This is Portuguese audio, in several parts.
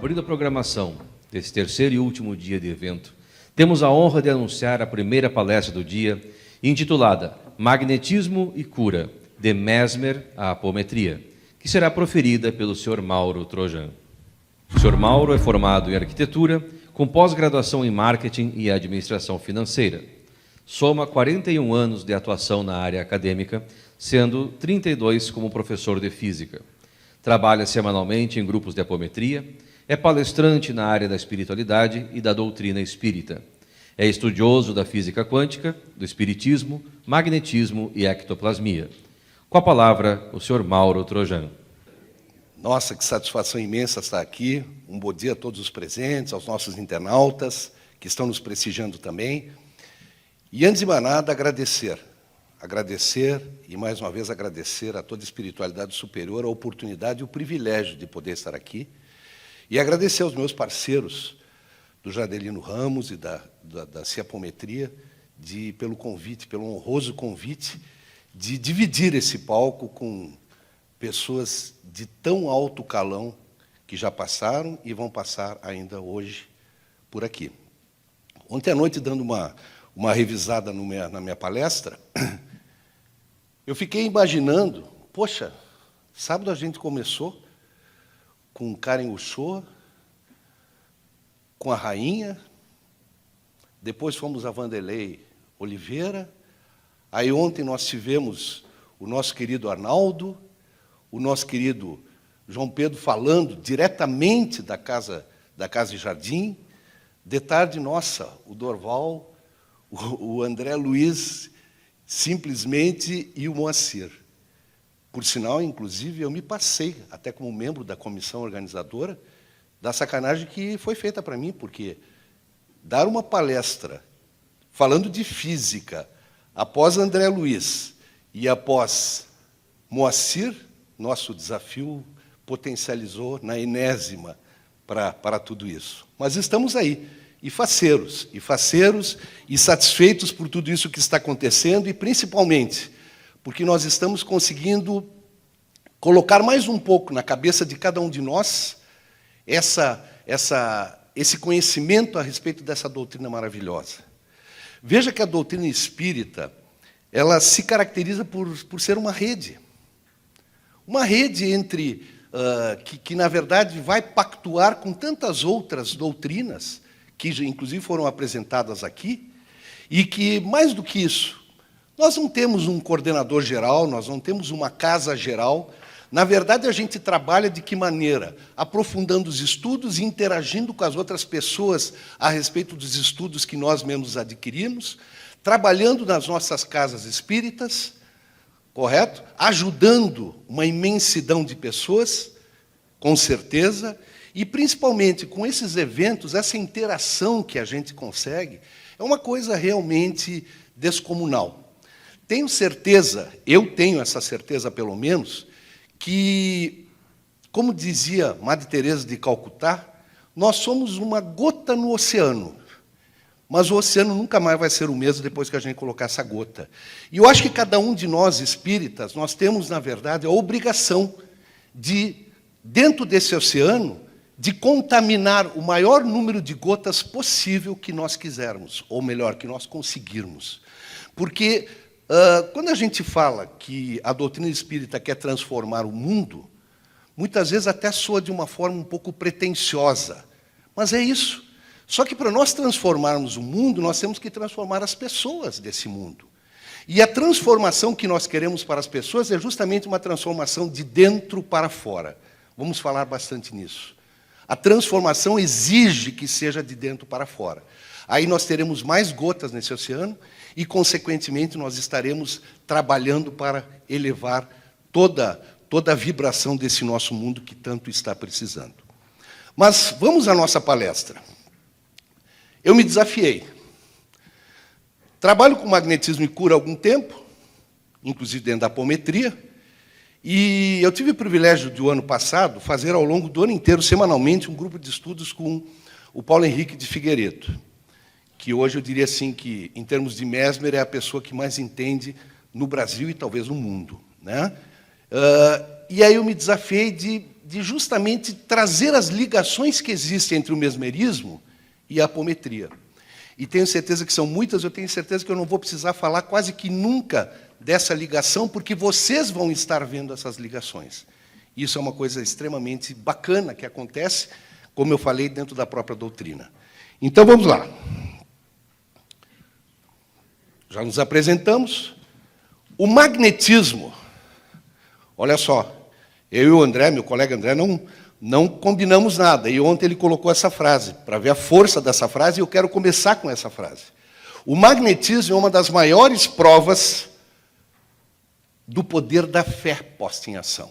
abrindo a programação desse terceiro e último dia de evento, temos a honra de anunciar a primeira palestra do dia, intitulada Magnetismo e Cura, de Mesmer à Apometria, que será proferida pelo Sr. Mauro Trojan. O Sr. Mauro é formado em arquitetura, com pós-graduação em marketing e administração financeira. Soma 41 anos de atuação na área acadêmica, sendo 32 como professor de física. Trabalha semanalmente em grupos de apometria, é palestrante na área da espiritualidade e da doutrina espírita. É estudioso da física quântica, do espiritismo, magnetismo e ectoplasmia. Com a palavra, o Sr. Mauro Trojan. Nossa, que satisfação imensa estar aqui. Um bom dia a todos os presentes, aos nossos internautas que estão nos prestigiando também. E antes de mais nada, agradecer e mais uma vez agradecer a toda a espiritualidade superior a oportunidade e o privilégio de poder estar aqui. E agradecer aos meus parceiros do Jardelino Ramos e da Ciapometria pelo convite, pelo honroso convite de dividir esse palco com pessoas de tão alto calão que já passaram e vão passar ainda hoje por aqui. Ontem à noite, dando uma revisada na minha palestra, eu fiquei imaginando, poxa, sábado a gente começou com Karen Uchoa, com a rainha, depois fomos a Vanderlei Oliveira, aí ontem nós tivemos o nosso querido Arnaldo, o nosso querido João Pedro falando diretamente da Casa e Jardim, de tarde, nossa, o Dorval, o André Luiz, simplesmente, e o Moacir. Por sinal, inclusive, eu me passei, até como membro da comissão organizadora, da sacanagem que foi feita para mim, porque dar uma palestra falando de física após André Luiz e após Moacir, nosso desafio potencializou na enésima para tudo isso. Mas estamos aí, e faceiros, e satisfeitos por tudo isso que está acontecendo, e principalmente porque nós estamos conseguindo colocar mais um pouco na cabeça de cada um de nós esse conhecimento a respeito dessa doutrina maravilhosa. Veja que a doutrina espírita, ela se caracteriza por ser uma rede entre que na verdade vai pactuar com tantas outras doutrinas que inclusive foram apresentadas aqui, e que, mais do que isso, nós não temos um coordenador geral, nós não temos uma casa geral. Na verdade, a gente trabalha de que maneira? Aprofundando os estudos e interagindo com as outras pessoas a respeito dos estudos que nós mesmos adquirimos, trabalhando nas nossas casas espíritas, correto? Ajudando uma imensidão de pessoas, com certeza, e principalmente com esses eventos, essa interação que a gente consegue, é uma coisa realmente descomunal. Tenho certeza, eu tenho essa certeza pelo menos, que, como dizia Madre Teresa de Calcutá, nós somos uma gota no oceano, mas o oceano nunca mais vai ser o mesmo depois que a gente colocar essa gota. E eu acho que cada um de nós, espíritas, nós temos, na verdade, a obrigação de, dentro desse oceano, de contaminar o maior número de gotas possível que nós quisermos, ou melhor, que nós conseguirmos. Porque quando a gente fala que a doutrina espírita quer transformar o mundo, muitas vezes até soa de uma forma um pouco pretensiosa, mas é isso. Só que para nós transformarmos o mundo, nós temos que transformar as pessoas desse mundo. E a transformação que nós queremos para as pessoas é justamente uma transformação de dentro para fora. Vamos falar bastante nisso. A transformação exige que seja de dentro para fora. Aí nós teremos mais gotas nesse oceano e, consequentemente, nós estaremos trabalhando para elevar toda a vibração desse nosso mundo que tanto está precisando. Mas vamos à nossa palestra. Eu me desafiei. Trabalho com magnetismo e cura há algum tempo, inclusive dentro da apometria, e eu tive o privilégio de, o ano passado, fazer ao longo do ano inteiro, semanalmente, um grupo de estudos com o Paulo Henrique de Figueiredo, que hoje eu diria assim que, em termos de Mesmer, é a pessoa que mais entende no Brasil e talvez no mundo, né? E aí eu me desafiei de justamente trazer as ligações que existem entre o mesmerismo e a apometria. E tenho certeza que são muitas, eu tenho certeza que eu não vou precisar falar quase que nunca dessa ligação, porque vocês vão estar vendo essas ligações. Isso é uma coisa extremamente bacana que acontece, como eu falei, dentro da própria doutrina. Então, vamos lá. Já nos apresentamos. O magnetismo, olha só, eu e o André, meu colega André, não combinamos nada. E ontem ele colocou essa frase, para ver a força dessa frase, e eu quero começar com essa frase. O magnetismo é uma das maiores provas do poder da fé posta em ação.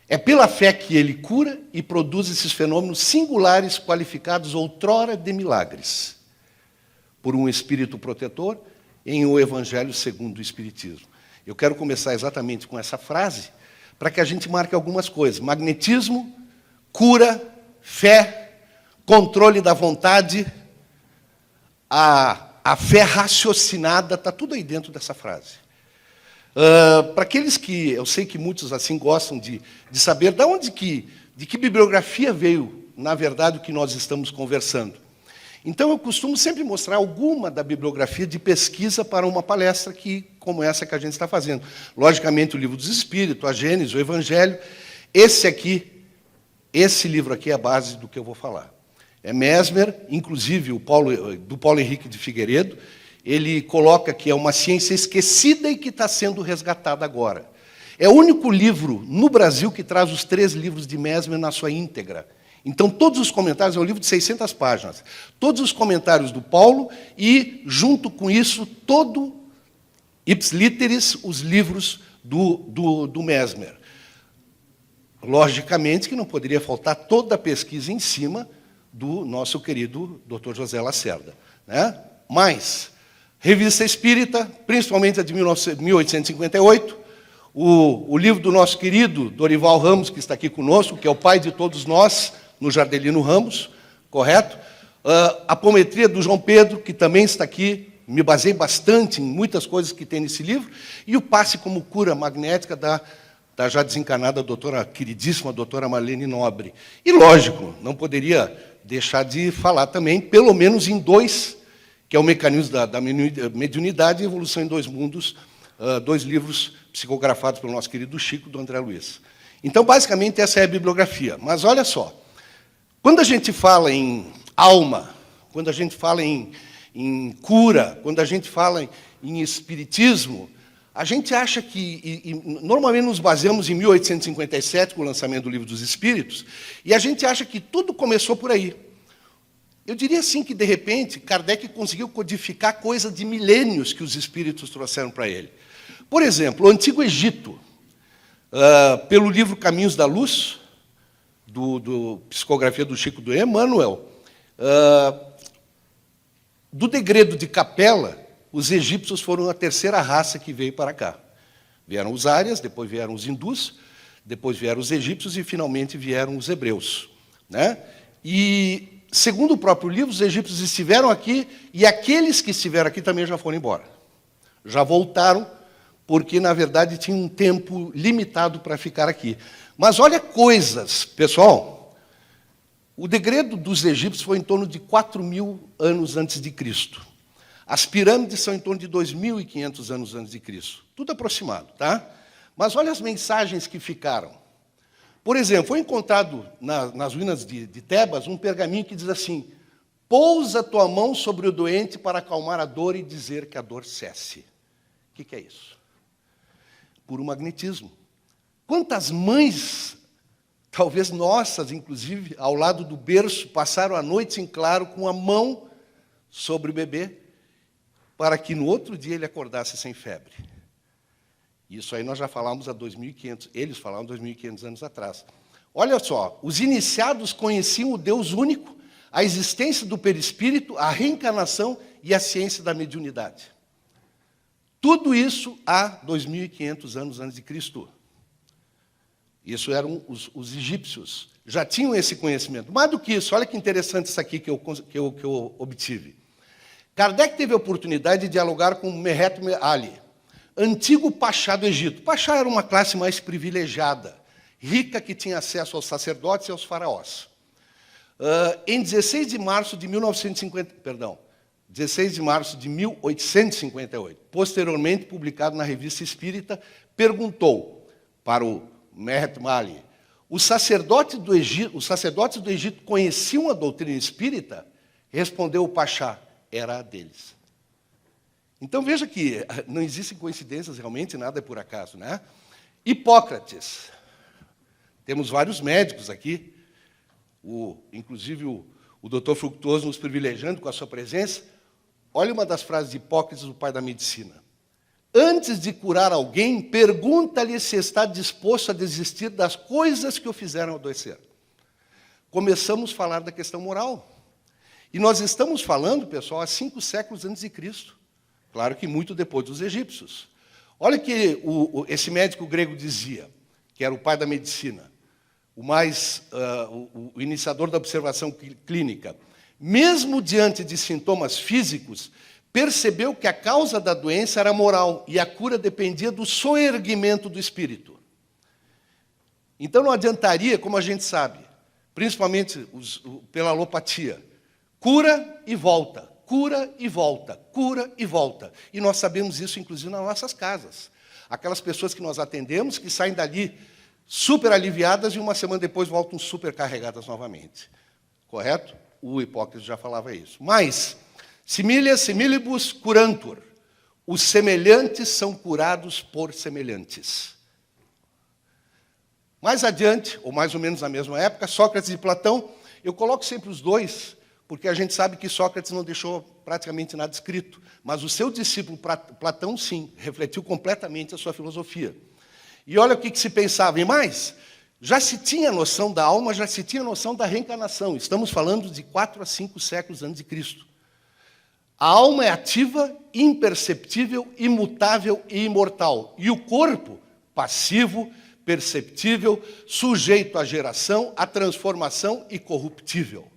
É pela fé que ele cura e produz esses fenômenos singulares, qualificados outrora de milagres, por um espírito protetor, em O Evangelho segundo o Espiritismo. Eu quero começar exatamente com essa frase, para que a gente marque algumas coisas. Magnetismo, cura, fé, controle da vontade, a fé raciocinada, está tudo aí dentro dessa frase. Para aqueles que, eu sei que muitos assim gostam de saber de que bibliografia veio, na verdade, o que nós estamos conversando. Então, eu costumo sempre mostrar alguma da bibliografia de pesquisa para uma palestra como essa que a gente está fazendo. Logicamente, o Livro dos Espíritos, a Gênesis, o Evangelho. Esse livro aqui é a base do que eu vou falar. É Mesmer, inclusive do Paulo Henrique de Figueiredo, ele coloca que é uma ciência esquecida e que está sendo resgatada agora. É o único livro no Brasil que traz os 3 livros de Mesmer na sua íntegra. Então, todos os comentários, é um livro de 600 páginas, todos os comentários do Paulo e, junto com isso, todo, ipsis literis, os livros do Mesmer. Logicamente que não poderia faltar toda a pesquisa em cima do nosso querido Dr. José Lacerda, né? Mas, Revista Espírita, principalmente a de 1858, o livro do nosso querido Dorival Ramos, que está aqui conosco, que é o pai de todos nós, no Jardelino Ramos, correto? A apometria do João Pedro, que também está aqui, me baseei bastante em muitas coisas que tem nesse livro, e o passe como cura magnética da já desencarnada queridíssima doutora Marlene Nobre. E, lógico, não poderia deixar de falar também, pelo menos em 2, que é o mecanismo da mediunidade e evolução em 2 mundos, 2 livros psicografados pelo nosso querido Chico, do André Luiz. Então, basicamente, essa é a bibliografia. Mas olha só, quando a gente fala em alma, quando a gente fala em cura, quando a gente fala em espiritismo, a gente acha que, normalmente nos baseamos em 1857, com o lançamento do Livro dos Espíritos, e a gente acha que tudo começou por aí. Eu diria assim que, de repente, Kardec conseguiu codificar coisa de milênios que os espíritos trouxeram para ele. Por exemplo, o Antigo Egito, pelo livro Caminhos da Luz, do psicografia do Chico do Emmanuel, do degredo de Capela, os egípcios foram a 3ª raça que veio para cá. Vieram os árias, depois vieram os hindus, depois vieram os egípcios e, finalmente, vieram os hebreus, né? E, segundo o próprio livro, os egípcios estiveram aqui e aqueles que estiveram aqui também já foram embora. Já voltaram, porque, na verdade, tinha um tempo limitado para ficar aqui. Mas olha coisas, pessoal. O degredo dos egípcios foi em torno de 4.000 anos antes de Cristo. As pirâmides são em torno de 2.500 anos antes de Cristo. Tudo aproximado, tá? Mas olha as mensagens que ficaram. Por exemplo, foi encontrado nas ruínas de Tebas um pergaminho que diz assim: pousa tua mão sobre o doente para acalmar a dor e dizer que a dor cesse. O que é isso? Puro magnetismo. Quantas mães, talvez nossas, inclusive, ao lado do berço, passaram a noite em claro com a mão sobre o bebê, para que no outro dia ele acordasse sem febre. Isso aí nós já falamos há 2.500, eles falaram 2.500 anos atrás. Olha só, os iniciados conheciam o Deus único, a existência do perispírito, a reencarnação e a ciência da mediunidade. Tudo isso há 2.500 anos antes de Cristo. Isso eram os egípcios. Já tinham esse conhecimento. Mais do que isso, olha que interessante isso aqui que eu obtive. Kardec teve a oportunidade de dialogar com Mehet Ali, antigo Pachá do Egito. Pachá era uma classe mais privilegiada. rica que tinha acesso aos sacerdotes e aos faraós. Em 16 de março de 1858, posteriormente publicado na Revista Espírita, perguntou para o Mehet Mali: os sacerdotes do Egito conheciam a doutrina espírita? Respondeu o Pachá: era a deles. Então veja que não existem coincidências, realmente nada é por acaso, né? Hipócrates. Temos vários médicos aqui, inclusive o doutor Fructuoso nos privilegiando com a sua presença. Olha uma das frases de Hipócrates, o pai da medicina. Antes de curar alguém, pergunta-lhe se está disposto a desistir das coisas que o fizeram adoecer. Começamos a falar da questão moral. E nós estamos falando, pessoal, há 5 séculos antes de Cristo. Claro que muito depois dos egípcios. Olha o que esse médico grego dizia, que era o pai da medicina, o iniciador da observação clínica. Mesmo diante de sintomas físicos, percebeu que a causa da doença era moral e a cura dependia do soerguimento do espírito. Então não adiantaria, como a gente sabe, principalmente pela alopatia, cura e volta, cura e volta, cura e volta. E nós sabemos isso, inclusive, nas nossas casas. Aquelas pessoas que nós atendemos, que saem dali super aliviadas e uma semana depois voltam super carregadas novamente. Correto? O Hipócrates já falava isso. Mas, similia similibus curantur. Os semelhantes são curados por semelhantes. Mais adiante, ou mais ou menos na mesma época, Sócrates e Platão, eu coloco sempre os dois, porque a gente sabe que Sócrates não deixou praticamente nada escrito, mas o seu discípulo Platão, sim, refletiu completamente a sua filosofia. E olha o que se pensava. E mais, já se tinha noção da alma, já se tinha noção da reencarnação. Estamos falando de 4 a 5 séculos antes de Cristo. A alma é ativa, imperceptível, imutável e imortal. E o corpo, passivo, perceptível, sujeito à geração, à transformação e corruptível.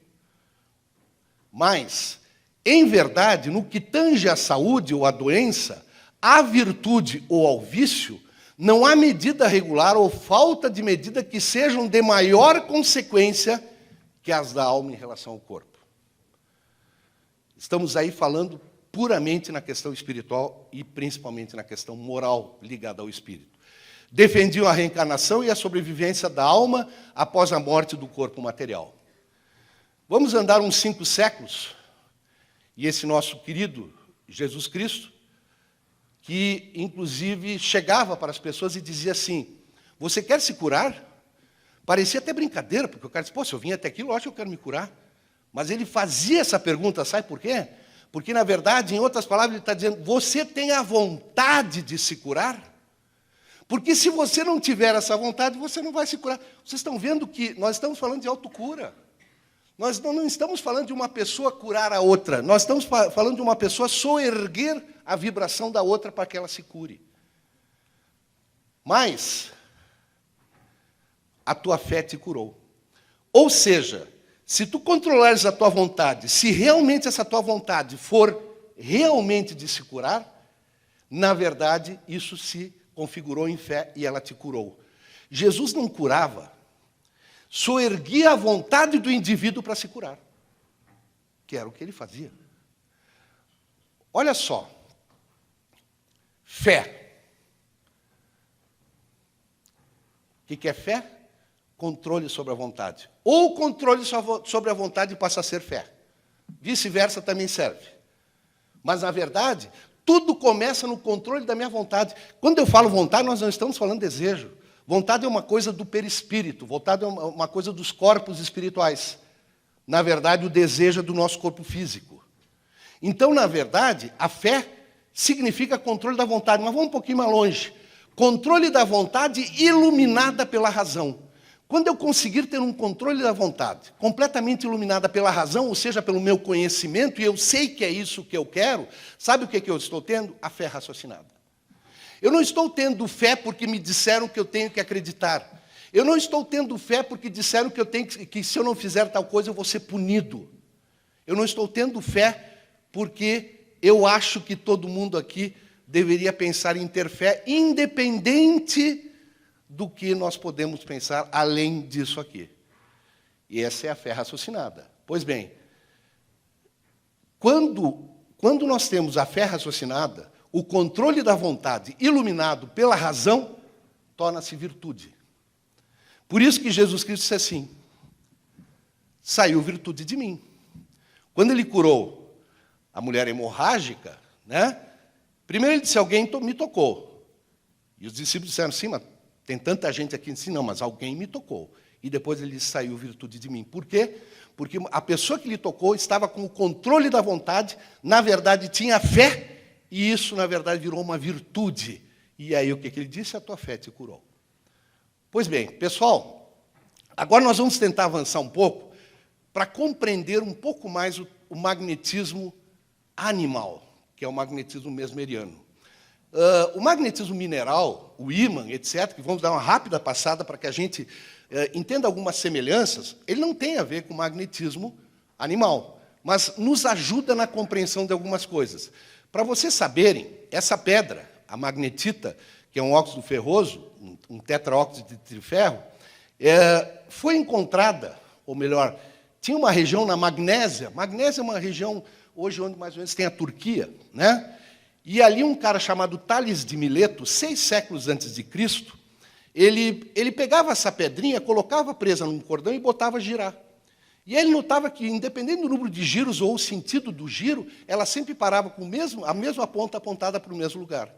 Mas, em verdade, no que tange à saúde ou à doença, à virtude ou ao vício, não há medida regular ou falta de medida que sejam de maior consequência que as da alma em relação ao corpo. Estamos aí falando puramente na questão espiritual e principalmente na questão moral ligada ao espírito. Defendiam a reencarnação e a sobrevivência da alma após a morte do corpo material. Vamos andar uns 5 séculos, e esse nosso querido Jesus Cristo, que inclusive chegava para as pessoas e dizia assim: você quer se curar? Parecia até brincadeira, porque o cara disse: pô, se eu vim até aqui, lógico que eu quero me curar. Mas ele fazia essa pergunta, sabe por quê? Porque, na verdade, em outras palavras, ele está dizendo: você tem a vontade de se curar? Porque se você não tiver essa vontade, você não vai se curar. Vocês estão vendo que nós estamos falando de autocura. Nós não estamos falando de uma pessoa curar a outra. Nós estamos falando de uma pessoa soerguer a vibração da outra para que ela se cure. Mas a tua fé te curou. Ou seja, se tu controlares a tua vontade, se realmente essa tua vontade for realmente de se curar, na verdade, isso se configurou em fé e ela te curou. Jesus não curava, soerguia a vontade do indivíduo para se curar, que era o que ele fazia. Olha só, fé. O que é fé? Controle sobre a vontade. Ou controle sobre a vontade passa a ser fé. Vice-versa também serve. Mas, na verdade, tudo começa no controle da minha vontade. Quando eu falo vontade, nós não estamos falando desejo. Vontade é uma coisa do perispírito, vontade é uma coisa dos corpos espirituais. Na verdade, o desejo é do nosso corpo físico. Então, na verdade, a fé significa controle da vontade. Mas vamos um pouquinho mais longe. Controle da vontade iluminada pela razão. Quando eu conseguir ter um controle da vontade completamente iluminada pela razão, ou seja, pelo meu conhecimento, e eu sei que é isso que eu quero, sabe o que eu estou tendo? A fé raciocinada. Eu não estou tendo fé porque me disseram que eu tenho que acreditar. Eu não estou tendo fé porque disseram que se eu não fizer tal coisa eu vou ser punido. Eu não estou tendo fé porque eu acho que todo mundo aqui deveria pensar em ter fé, independente do que nós podemos pensar além disso aqui. E essa é a fé raciocinada. Pois bem, quando nós temos a fé raciocinada, o controle da vontade iluminado pela razão torna-se virtude. Por isso que Jesus Cristo disse assim: saiu virtude de mim. Quando ele curou a mulher hemorrágica, né? Primeiro ele disse: alguém me tocou. E os discípulos disseram: sim, mas tem tanta gente aqui. Sim, não, mas alguém me tocou. E depois ele disse: saiu virtude de mim. Por quê? Porque a pessoa que lhe tocou estava com o controle da vontade, na verdade tinha fé, e isso, na verdade, virou uma virtude. E aí o que ele disse? A tua fé te curou. Pois bem, pessoal, agora nós vamos tentar avançar um pouco para compreender um pouco mais o magnetismo animal, que é o magnetismo mesmeriano. O magnetismo mineral, o ímã, etc., que vamos dar uma rápida passada para que a gente entenda algumas semelhanças, ele não tem a ver com o magnetismo animal, mas nos ajuda na compreensão de algumas coisas. Para vocês saberem, essa pedra, a magnetita, que é um óxido ferroso, um tetraóxido de ferro, foi encontrada, ou melhor, tinha uma região na Magnésia. Magnésia é uma região, hoje, onde mais ou menos tem a Turquia, né? E ali um cara chamado Tales de Mileto, 6 séculos antes de Cristo, ele pegava essa pedrinha, colocava presa num cordão e botava a girar. E ele notava que, independente do número de giros ou o sentido do giro, ela sempre parava com a mesma ponta apontada para o mesmo lugar.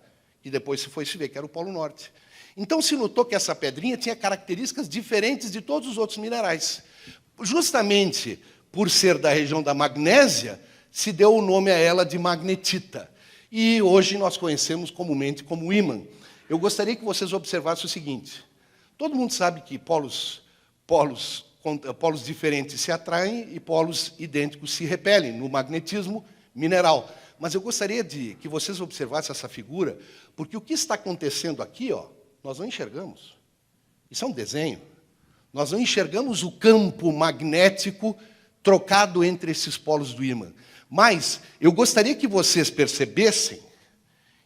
E depois se ver que era o Polo Norte. Então se notou que essa pedrinha tinha características diferentes de todos os outros minerais. Justamente por ser da região da Magnésia, se deu o nome a ela de magnetita. E hoje nós conhecemos comumente como ímã. Eu gostaria que vocês observassem o seguinte: todo mundo sabe que polos diferentes se atraem e polos idênticos se repelem no magnetismo mineral. Mas eu gostaria que vocês observassem essa figura, porque o que está acontecendo aqui, ó, nós não enxergamos. Isso é um desenho. Nós não enxergamos o campo magnético trocado entre esses polos do ímã. Mas eu gostaria que vocês percebessem,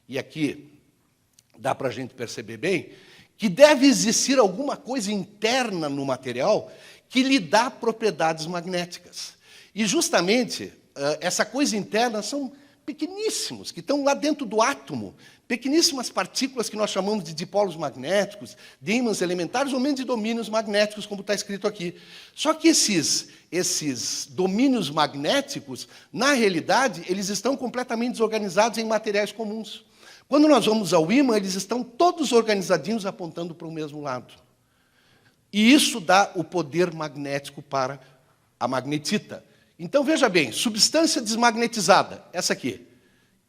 e aqui dá para a gente perceber bem, que deve existir alguma coisa interna no material que lhe dá propriedades magnéticas. E justamente essa coisa interna são pequeníssimos, que estão lá dentro do átomo, pequeníssimas partículas que nós chamamos de dipolos magnéticos, de ímãs elementares ou mesmo de domínios magnéticos, como está escrito aqui. Só que esses domínios magnéticos, na realidade, eles estão completamente desorganizados em materiais comuns. Quando nós vamos ao ímã, eles estão todos organizadinhos apontando para o mesmo lado. E isso dá o poder magnético para a magnetita. Então, veja bem, substância desmagnetizada, essa aqui.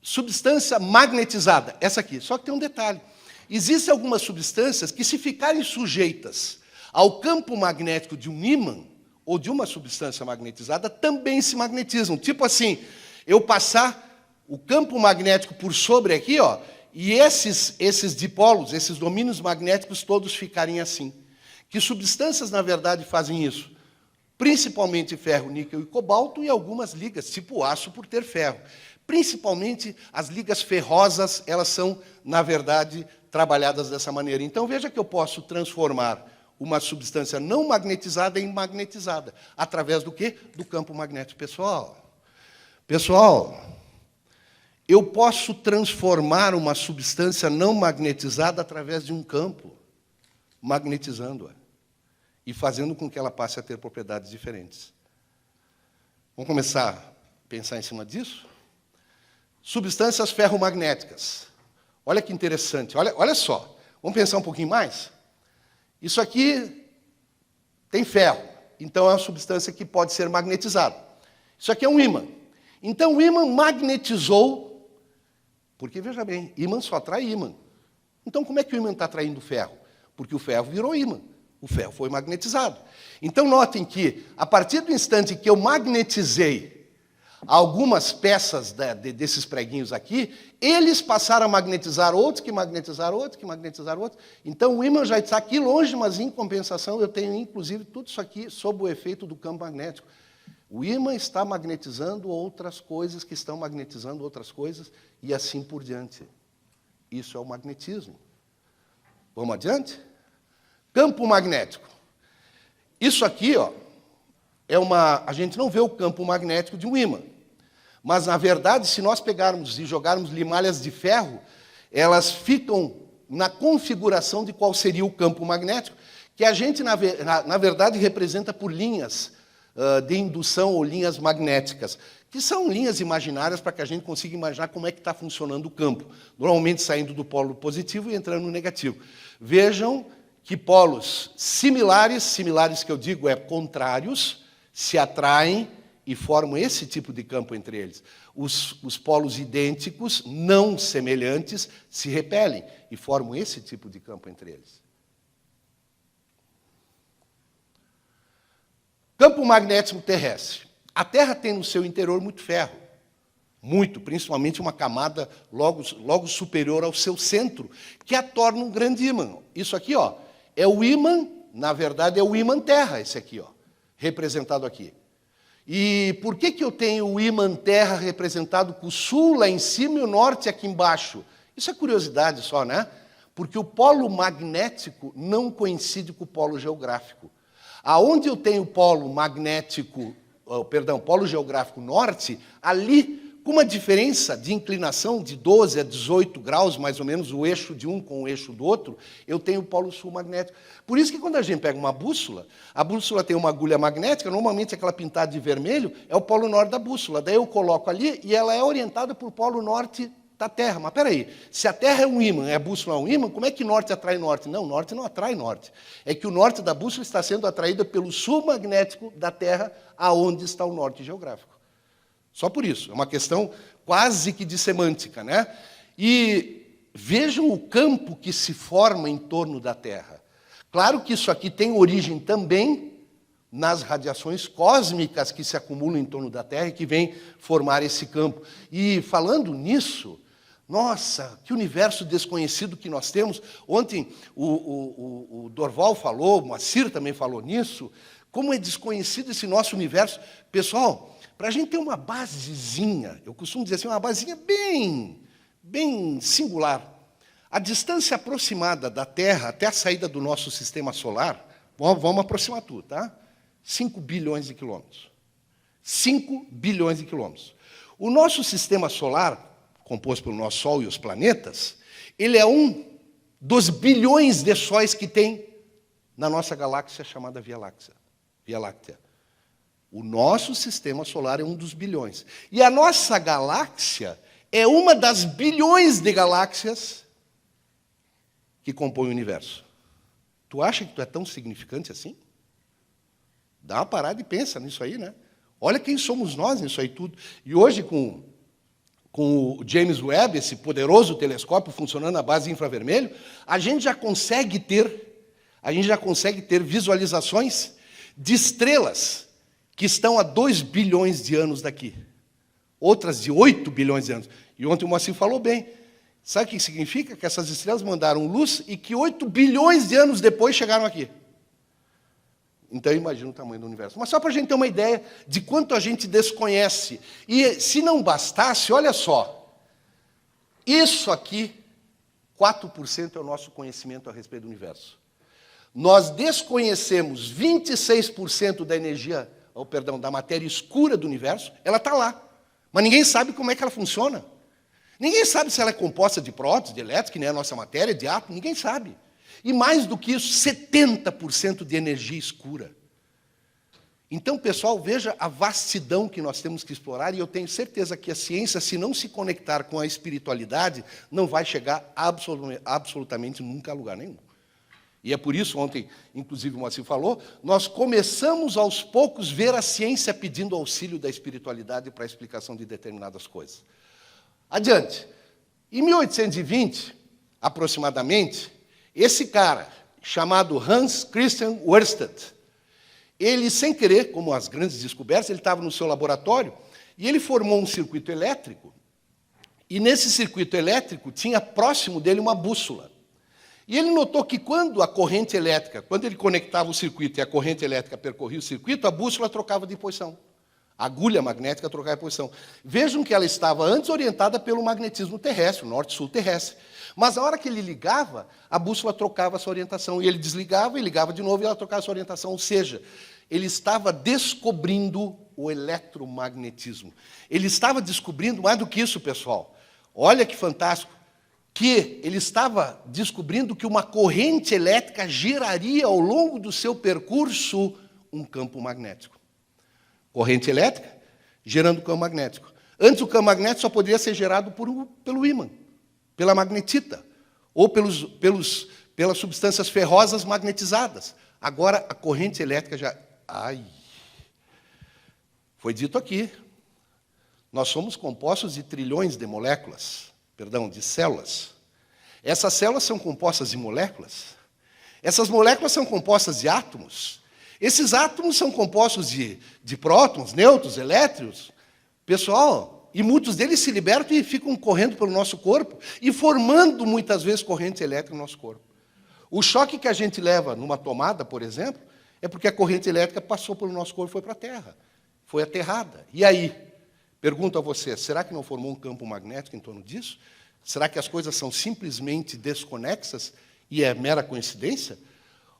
Substância magnetizada, essa aqui. Só que tem um detalhe. Existem algumas substâncias que, se ficarem sujeitas ao campo magnético de um ímã ou de uma substância magnetizada, também se magnetizam. Tipo assim, eu passar o campo magnético por sobre aqui, ó, e esses dipolos, esses domínios magnéticos todos ficarem assim. Que substâncias, na verdade, fazem isso? Principalmente ferro, níquel e cobalto, e algumas ligas, tipo aço, por ter ferro. Principalmente as ligas ferrosas, elas são, na verdade, trabalhadas dessa maneira. Então, veja que eu posso transformar uma substância não magnetizada em magnetizada. Através do quê? Do campo magnético. Pessoal, eu posso transformar uma substância não magnetizada através de um campo, magnetizando-a e fazendo com que ela passe a ter propriedades diferentes. Vamos começar a pensar em cima disso? Substâncias ferromagnéticas. Olha que interessante, olha só. Vamos pensar um pouquinho mais? Isso aqui tem ferro, então é uma substância que pode ser magnetizada. Isso aqui é um ímã. Então o ímã magnetizou, porque, veja bem, ímã só atrai ímã. Então como é que o ímã está atraindo ferro? Porque o ferro virou ímã. O ferro foi magnetizado. Então, notem que, a partir do instante que eu magnetizei algumas peças desses preguinhos aqui, eles passaram a magnetizar outros, que magnetizaram outros, que magnetizaram outros. Então, o ímã já está aqui longe, mas, em compensação, eu tenho, inclusive, tudo isso aqui sob o efeito do campo magnético. O ímã está magnetizando outras coisas, que estão magnetizando outras coisas, e assim por diante. Isso é o magnetismo. Vamos adiante? Campo magnético. Isso aqui, ó, a gente não vê o campo magnético de um ímã. Mas, na verdade, se nós pegarmos e jogarmos limalhas de ferro, elas ficam na configuração de qual seria o campo magnético, que a gente, na verdade, representa por linhas de indução ou linhas magnéticas, que são linhas imaginárias para que a gente consiga imaginar como é que está funcionando o campo, normalmente saindo do polo positivo e entrando no negativo. Vejam que polos similares que eu digo contrários, se atraem e formam esse tipo de campo entre eles. Os polos idênticos, não semelhantes, se repelem e formam esse tipo de campo entre eles. Campo magnético terrestre. A Terra tem no seu interior muito ferro. Muito, principalmente uma camada logo superior ao seu centro, que a torna um grande ímã. Isso aqui, ó, é o ímã, na verdade, é o ímã Terra, esse aqui, ó, representado aqui. E por que eu tenho o ímã Terra representado com o sul lá em cima e o norte aqui embaixo? Isso é curiosidade só, né? Porque o polo magnético não coincide com o polo geográfico. Aonde eu tenho polo geográfico norte, ali, com uma diferença de inclinação de 12 a 18 graus, mais ou menos, o eixo de um com o eixo do outro, eu tenho o polo sul magnético. Por isso que quando a gente pega uma bússola, a bússola tem uma agulha magnética, normalmente aquela pintada de vermelho é o polo norte da bússola. Daí eu coloco ali e ela é orientada para o polo norte da Terra. Mas peraí, se a Terra é um ímã, a bússola é um ímã, como é que norte atrai norte? Não, norte não atrai norte. É que o norte da bússola está sendo atraído pelo sul magnético da Terra, aonde está o norte geográfico. Só por isso, é uma questão quase que de semântica, né? E vejam o campo que se forma em torno da Terra. Claro que isso aqui tem origem também nas radiações cósmicas que se acumulam em torno da Terra e que vêm formar esse campo. E falando nisso, nossa, que universo desconhecido que nós temos. Ontem o Dorval falou, o Moacir também falou nisso, como é desconhecido esse nosso universo. Pessoal, para a gente ter uma basezinha, eu costumo dizer assim, uma basezinha bem singular. A distância aproximada da Terra até a saída do nosso sistema solar, vamos aproximar tudo, tá? 5 bilhões de quilômetros. 5 bilhões de quilômetros. O nosso sistema solar, composto pelo nosso Sol e os planetas, ele é um dos bilhões de sóis que tem na nossa galáxia chamada Via Láctea. O nosso sistema solar é um dos bilhões. E a nossa galáxia é uma das bilhões de galáxias que compõem o universo. Tu acha que tu é tão significante assim? Dá uma parada e pensa nisso aí, né? Olha quem somos nós nisso aí tudo. E hoje, com o James Webb, esse poderoso telescópio funcionando à base de infravermelho, a gente já consegue ter visualizações de estrelas que estão a 2 bilhões de anos daqui. Outras de 8 bilhões de anos. E ontem o Moacir falou bem. Sabe o que significa? Que essas estrelas mandaram luz e que 8 bilhões de anos depois chegaram aqui. Então, imagina o tamanho do universo. Mas só para a gente ter uma ideia de quanto a gente desconhece. E se não bastasse, olha só. Isso aqui, 4% é o nosso conhecimento a respeito do universo. Nós desconhecemos 26% da energia, da matéria escura do universo, ela está lá. Mas ninguém sabe como é que ela funciona. Ninguém sabe se ela é composta de prótons, de elétrons, que nem a nossa matéria, de átomos, ninguém sabe. E mais do que isso, 70% de energia escura. Então, pessoal, veja a vastidão que nós temos que explorar, e eu tenho certeza que a ciência, se não se conectar com a espiritualidade, não vai chegar absolutamente nunca a lugar nenhum. E é por isso, ontem, inclusive o Moacir falou, nós começamos aos poucos ver a ciência pedindo auxílio da espiritualidade para a explicação de determinadas coisas. Adiante. Em 1820, aproximadamente, esse cara, chamado Hans Christian Ørsted, ele, sem querer, como as grandes descobertas, ele estava no seu laboratório e ele formou um circuito elétrico. E nesse circuito elétrico tinha próximo dele uma bússola. E ele notou que quando ele conectava o circuito e a corrente elétrica percorria o circuito, a bússola trocava de posição. A agulha magnética trocava de posição. Vejam que ela estava antes orientada pelo magnetismo terrestre, o norte-sul terrestre. Mas na hora que ele ligava, a bússola trocava sua orientação. E ele desligava e ligava de novo e ela trocava sua orientação. Ou seja, ele estava descobrindo o eletromagnetismo. Ele estava descobrindo mais do que isso, pessoal. Olha que fantástico. Que ele estava descobrindo que uma corrente elétrica geraria ao longo do seu percurso um campo magnético. Corrente elétrica gerando campo magnético. Antes o campo magnético só poderia ser gerado pelo ímã, pela magnetita, ou pelas substâncias ferrosas magnetizadas. Agora a corrente elétrica já... Ai! Foi dito aqui. Nós somos compostos de trilhões de moléculas, de células. Essas células são compostas de moléculas. Essas moléculas são compostas de átomos. Esses átomos são compostos de prótons, nêutrons, elétrons. Pessoal, e muitos deles se libertam e ficam correndo pelo nosso corpo e formando, muitas vezes, corrente elétrica no nosso corpo. O choque que a gente leva numa tomada, por exemplo, é porque a corrente elétrica passou pelo nosso corpo e foi para a Terra. Foi aterrada. E aí? Pergunto a você, será que não formou um campo magnético em torno disso? Será que as coisas são simplesmente desconexas e é mera coincidência?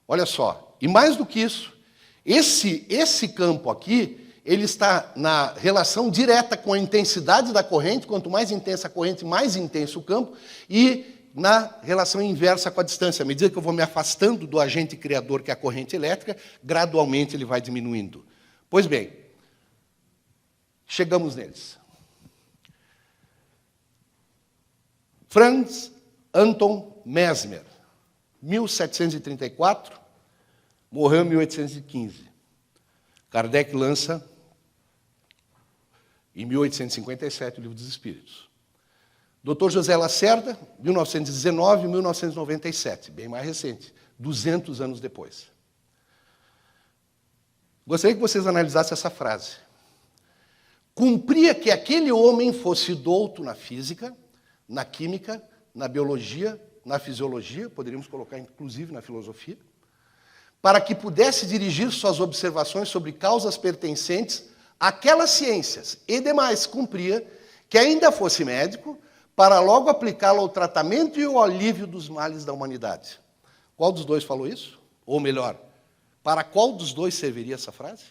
Olha só, e mais do que isso, esse campo aqui, ele está na relação direta com a intensidade da corrente, quanto mais intensa a corrente, mais intenso o campo, e na relação inversa com a distância. À medida que eu vou me afastando do agente criador, que é a corrente elétrica, gradualmente ele vai diminuindo. Pois bem, chegamos neles. Franz Anton Mesmer, 1734, morreu em 1815. Kardec lança, em 1857, o Livro dos Espíritos. Dr. José Lacerda, 1919 e 1997, bem mais recente, 200 anos depois. Gostaria que vocês analisassem essa frase. Cumpria que aquele homem fosse douto na física, na química, na biologia, na fisiologia, poderíamos colocar inclusive na filosofia, para que pudesse dirigir suas observações sobre causas pertencentes àquelas ciências, e demais cumpria que ainda fosse médico, para logo aplicá-lo ao tratamento e ao alívio dos males da humanidade. Qual dos dois falou isso? Ou melhor, para qual dos dois serviria essa frase?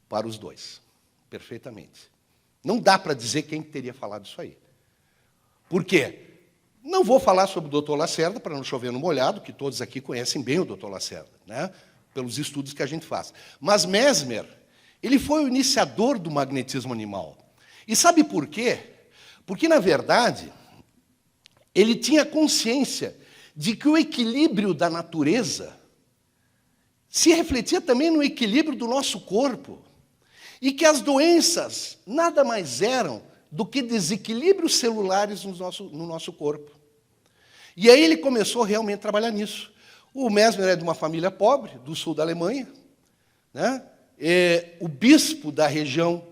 Para os dois, perfeitamente. Não dá para dizer quem teria falado isso aí. Por quê? Não vou falar sobre o Dr. Lacerda, para não chover no molhado, que todos aqui conhecem bem o Dr. Lacerda, né? Pelos estudos que a gente faz. Mas Mesmer, ele foi o iniciador do magnetismo animal. E sabe por quê? Porque, na verdade, ele tinha consciência de que o equilíbrio da natureza se refletia também no equilíbrio do nosso corpo. E que as doenças nada mais eram do que desequilíbrios celulares no nosso corpo. E aí ele começou realmente a trabalhar nisso. O Mesmer é de uma família pobre, do sul da Alemanha, né? O bispo da região,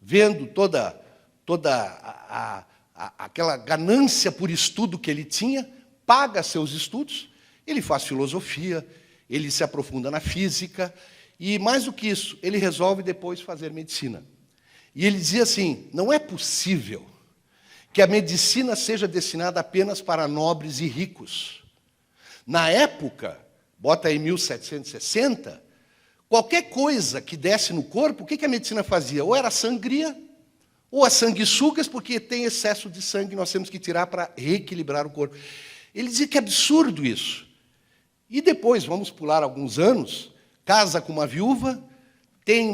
vendo toda aquela ganância por estudo que ele tinha, paga seus estudos, ele faz filosofia, ele se aprofunda na física, e mais do que isso, ele resolve depois fazer medicina. E ele dizia assim, não é possível que a medicina seja destinada apenas para nobres e ricos. Na época, bota aí 1760, qualquer coisa que desse no corpo, o que a medicina fazia? Ou era sangria, ou as sanguessugas, porque tem excesso de sangue, nós temos que tirar para reequilibrar o corpo. Ele dizia que é absurdo isso. E depois, vamos pular alguns anos, casa com uma viúva, tem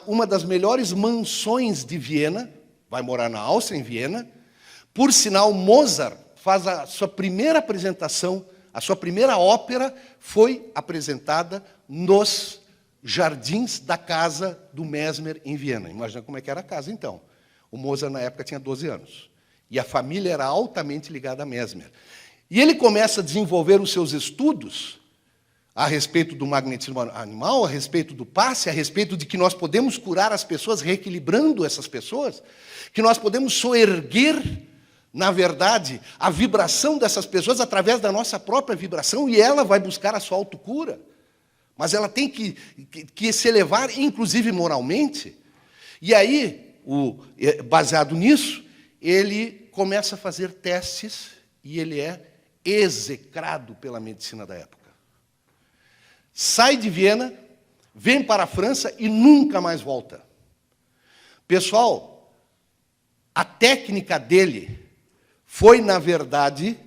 uma das melhores mansões de Viena, vai morar na Áustria, em Viena. Por sinal, Mozart faz a sua primeira apresentação, a sua primeira ópera foi apresentada nos jardins da casa do Mesmer, em Viena. Imagina como é que era a casa, então. O Mozart, na época, tinha 12 anos. E a família era altamente ligada a Mesmer. E ele começa a desenvolver os seus estudos a respeito do magnetismo animal, a respeito do passe, a respeito de que nós podemos curar as pessoas, reequilibrando essas pessoas, que nós podemos soerguer, na verdade, a vibração dessas pessoas através da nossa própria vibração, e ela vai buscar a sua autocura. mas ela tem que se elevar, inclusive moralmente. E aí, baseado nisso, ele começa a fazer testes e ele é execrado pela medicina da época. Sai de Viena, vem para a França e nunca mais volta. Pessoal, a técnica dele foi, na verdade,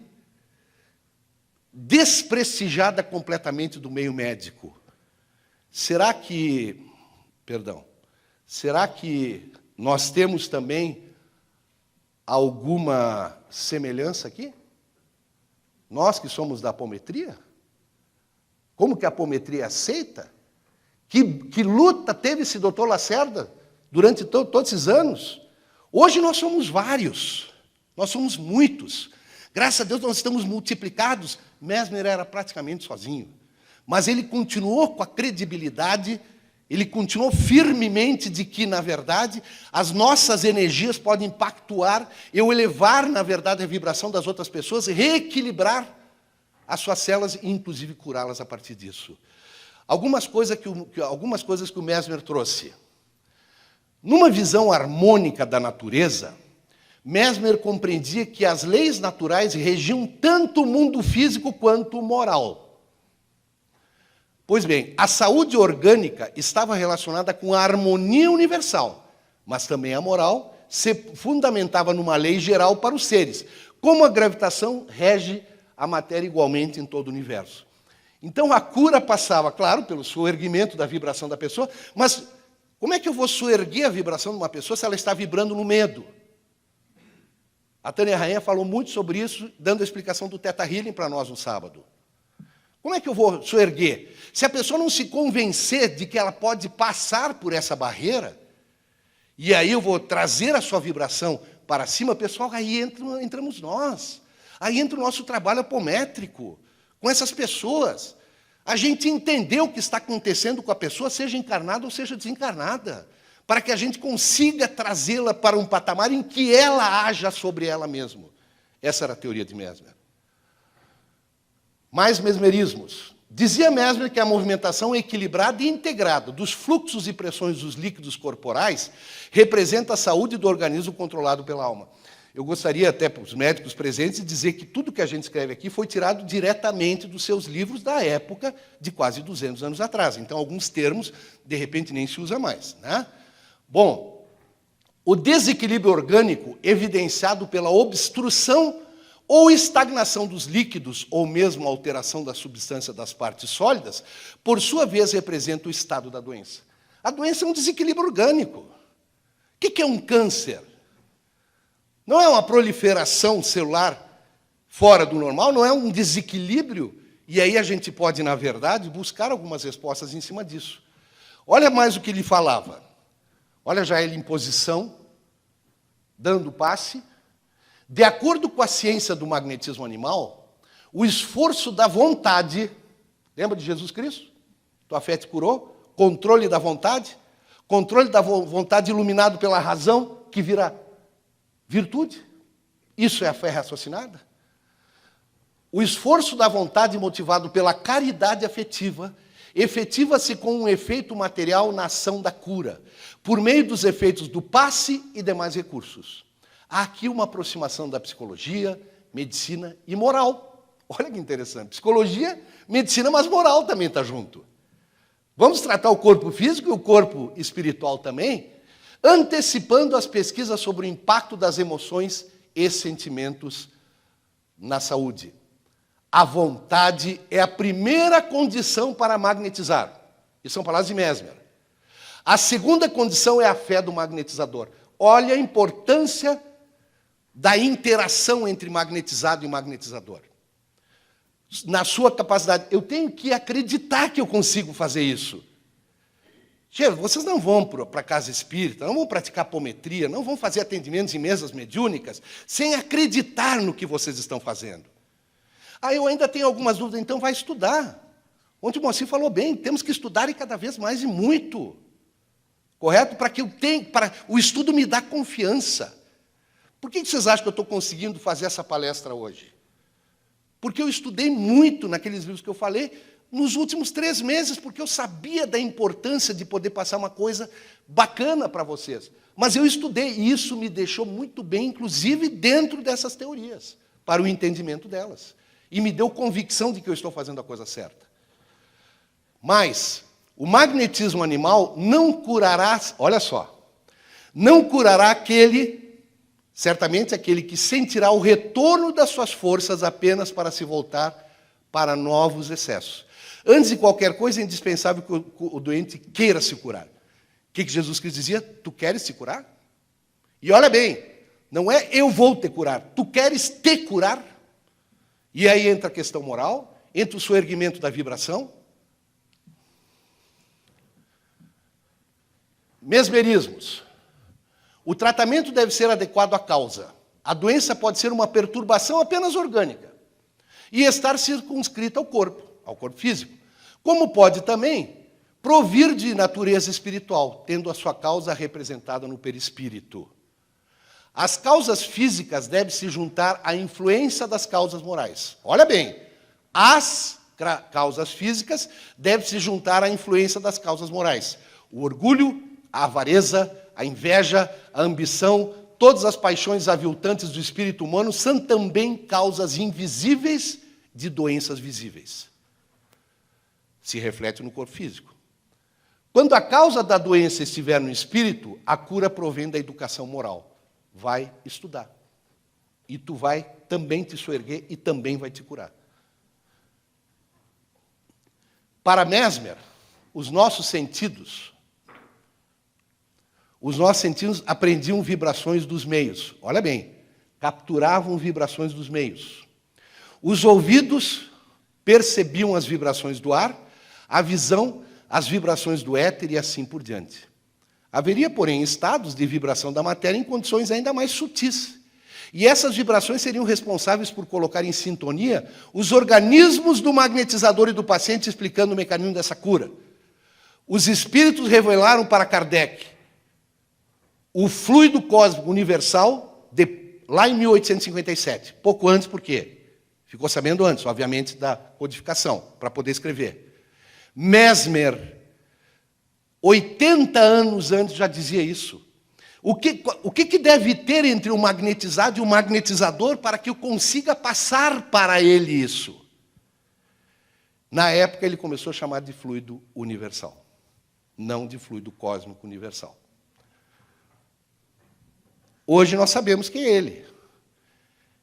desprestigiada completamente do meio médico. Será que nós temos também alguma semelhança aqui? Nós que somos da apometria? Como que a apometria aceita? Que luta teve esse doutor Lacerda durante todos esses anos? Hoje nós somos vários, nós somos muitos. Graças a Deus nós estamos multiplicados. Mesmer era praticamente sozinho. Mas ele continuou com a credibilidade, ele continuou firmemente de que, na verdade, as nossas energias podem pactuar, eu elevar, na verdade, a vibração das outras pessoas, reequilibrar as suas células e, inclusive, curá-las a partir disso. Algumas coisas que o Mesmer trouxe. Numa visão harmônica da natureza, Mesmer compreendia que as leis naturais regiam tanto o mundo físico quanto o moral. Pois bem, a saúde orgânica estava relacionada com a harmonia universal, mas também a moral se fundamentava numa lei geral para os seres, como a gravitação rege a matéria igualmente em todo o universo. Então a cura passava, claro, pelo soerguimento da vibração da pessoa, mas como é que eu vou soerguer a vibração de uma pessoa se ela está vibrando no medo? A Tânia Rainha falou muito sobre isso, dando a explicação do Theta Healing para nós no sábado. Como é que eu vou soerguer? Se a pessoa não se convencer de que ela pode passar por essa barreira, e aí eu vou trazer a sua vibração para cima, pessoal, aí entramos nós. Aí entra o nosso trabalho apométrico, com essas pessoas. A gente entender o que está acontecendo com a pessoa, seja encarnada ou seja desencarnada, para que a gente consiga trazê-la para um patamar em que ela haja sobre ela mesma. Essa era a teoria de Mesmer. Mais mesmerismos. Dizia Mesmer que a movimentação equilibrada e integrada dos fluxos e pressões dos líquidos corporais representa a saúde do organismo controlado pela alma. Eu gostaria até para os médicos presentes de dizer que tudo que a gente escreve aqui foi tirado diretamente dos seus livros da época de quase 200 anos atrás. Então, alguns termos, de repente, nem se usa mais, né? Bom, o desequilíbrio orgânico evidenciado pela obstrução ou estagnação dos líquidos, ou mesmo alteração da substância das partes sólidas, por sua vez representa o estado da doença. A doença é um desequilíbrio orgânico. O que é um câncer? Não é uma proliferação celular fora do normal, não é um desequilíbrio, e aí a gente pode, na verdade, buscar algumas respostas em cima disso. Olha mais o que ele falava. Olha já ele em posição, dando passe. De acordo com a ciência do magnetismo animal, o esforço da vontade, lembra de Jesus Cristo? Tua fé te curou? Controle da vontade iluminado pela razão, que vira virtude. Isso é a fé raciocinada. O esforço da vontade motivado pela caridade afetiva efetiva-se com um efeito material na ação da cura, por meio dos efeitos do passe e demais recursos. Há aqui uma aproximação da psicologia, medicina e moral. Olha que interessante. Psicologia, medicina, mas moral também está junto. Vamos tratar o corpo físico e o corpo espiritual também, antecipando as pesquisas sobre o impacto das emoções e sentimentos na saúde. A vontade é a primeira condição para magnetizar. Isso são palavras de Mesmer. A segunda condição é a fé do magnetizador. Olha a importância da interação entre magnetizado e magnetizador. Na sua capacidade, eu tenho que acreditar que eu consigo fazer isso. Gente, vocês não vão para a casa espírita, não vão praticar apometria, não vão fazer atendimentos em mesas mediúnicas, sem acreditar no que vocês estão fazendo. Ah, eu ainda tenho algumas dúvidas, então vai estudar. Ontem o Moacir falou bem, temos que estudar e cada vez mais e muito. Correto? Para o estudo me dá confiança. Por que vocês acham que eu estou conseguindo fazer essa palestra hoje? Porque eu estudei muito naqueles livros que eu falei, nos últimos 3 meses, porque eu sabia da importância de poder passar uma coisa bacana para vocês. Mas eu estudei, e isso me deixou muito bem, inclusive dentro dessas teorias, para o entendimento delas. E me deu convicção de que eu estou fazendo a coisa certa. Mas o magnetismo animal não curará, olha só, não curará certamente aquele que sentirá o retorno das suas forças apenas para se voltar para novos excessos. Antes de qualquer coisa, é indispensável que o doente queira se curar. O que Jesus Cristo dizia? Tu queres se curar? E olha bem, não é eu vou te curar, tu queres te curar? E aí entra a questão moral, entra o soerguimento da vibração. Mesmerismos. O tratamento deve ser adequado à causa. A doença pode ser uma perturbação apenas orgânica e estar circunscrita ao corpo físico. Como pode também provir de natureza espiritual, tendo a sua causa representada no perispírito. As causas físicas devem se juntar à influência das causas morais. Olha bem, as causas físicas devem se juntar à influência das causas morais. O orgulho, a avareza, a inveja, a ambição, todas as paixões aviltantes do espírito humano são também causas invisíveis de doenças visíveis. Se reflete no corpo físico. Quando a causa da doença estiver no espírito, a cura provém da educação moral. Vai estudar. E tu vai também te soerguer e também vai te curar. Para Mesmer, os nossos sentidos aprendiam vibrações dos meios. Olha bem, capturavam vibrações dos meios. Os ouvidos percebiam as vibrações do ar, a visão, as vibrações do éter e assim por diante. Haveria, porém, estados de vibração da matéria em condições ainda mais sutis. E essas vibrações seriam responsáveis por colocar em sintonia os organismos do magnetizador e do paciente, explicando o mecanismo dessa cura. Os espíritos revelaram para Kardec o fluido cósmico universal lá em 1857. Pouco antes, por quê? Ficou sabendo antes, obviamente, da codificação, para poder escrever. Mesmer, 80 anos antes, já dizia isso. O que deve ter entre o magnetizado e o magnetizador para que eu consiga passar para ele isso? Na época, ele começou a chamar de fluido universal, não de fluido cósmico universal. Hoje nós sabemos que é ele.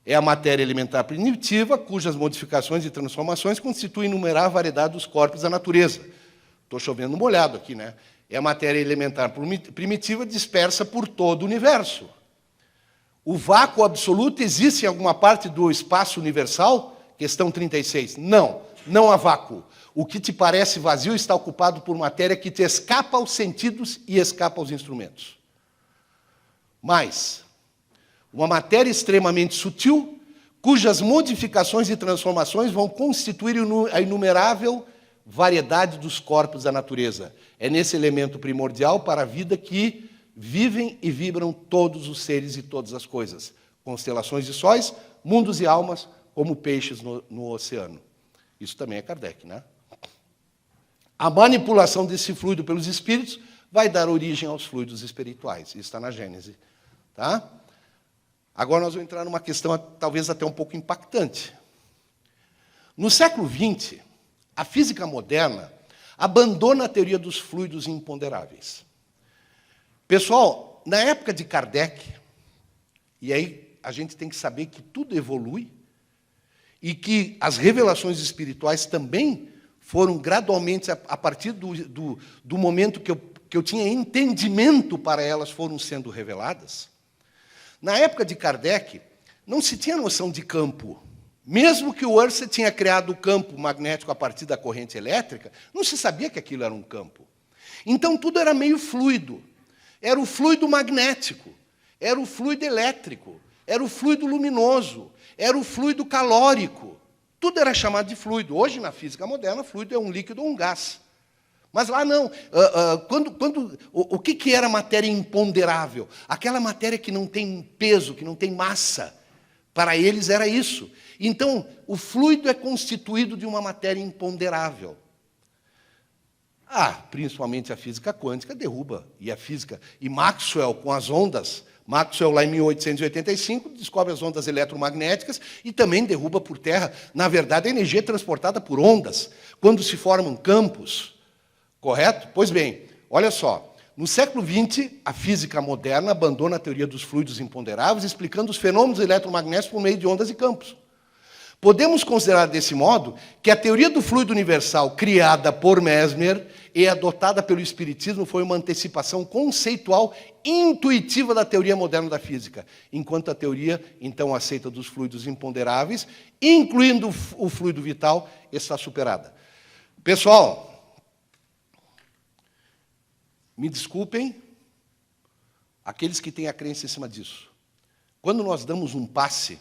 É a matéria elementar primitiva, cujas modificações e transformações constituem inumerável variedade dos corpos da natureza. Estou chovendo molhado aqui, né? É a matéria elementar primitiva dispersa por todo o universo. O vácuo absoluto existe em alguma parte do espaço universal? Questão 36. Não, não há vácuo. O que te parece vazio está ocupado por matéria que te escapa aos sentidos e escapa aos instrumentos. Mas uma matéria extremamente sutil, cujas modificações e transformações vão constituir a inumerável variedade dos corpos da natureza. É nesse elemento primordial para a vida que vivem e vibram todos os seres e todas as coisas. Constelações de sóis, mundos e almas, como peixes no oceano. Isso também é Kardec, né? A manipulação desse fluido pelos espíritos vai dar origem aos fluidos espirituais. Isso está na Gênese. Tá? Agora nós vamos entrar numa questão talvez até um pouco impactante. No século XX, a física moderna abandona a teoria dos fluidos imponderáveis. Pessoal, na época de Kardec, e aí a gente tem que saber que tudo evolui, e que as revelações espirituais também foram gradualmente, a partir do momento que eu tinha entendimento para elas, foram sendo reveladas. Na época de Kardec, não se tinha noção de campo. Mesmo que o Earth tinha criado o campo magnético a partir da corrente elétrica, não se sabia que aquilo era um campo. Então, tudo era meio fluido. Era o fluido magnético, era o fluido elétrico, era o fluido luminoso, era o fluido calórico. Tudo era chamado de fluido. Hoje, na física moderna, fluido é um líquido ou um gás. Mas lá não. O que era matéria imponderável? Aquela matéria que não tem peso, que não tem massa. Para eles era isso. Então, o fluido é constituído de uma matéria imponderável. Principalmente a física quântica derruba, e Maxwell com as ondas, Maxwell lá em 1885 descobre as ondas eletromagnéticas e também derruba por terra. Na verdade, a energia é transportada por ondas, quando se formam campos, correto? Pois bem, olha só, no século XX, a física moderna abandona a teoria dos fluidos imponderáveis, explicando os fenômenos eletromagnéticos por meio de ondas e campos. Podemos considerar desse modo que a teoria do fluido universal, criada por Mesmer e adotada pelo Espiritismo, foi uma antecipação conceitual intuitiva da teoria moderna da física, enquanto a teoria, então, aceita dos fluidos imponderáveis, incluindo o fluido vital, está superada. Pessoal, me desculpem, aqueles que têm a crença em cima disso. Quando nós damos um passe,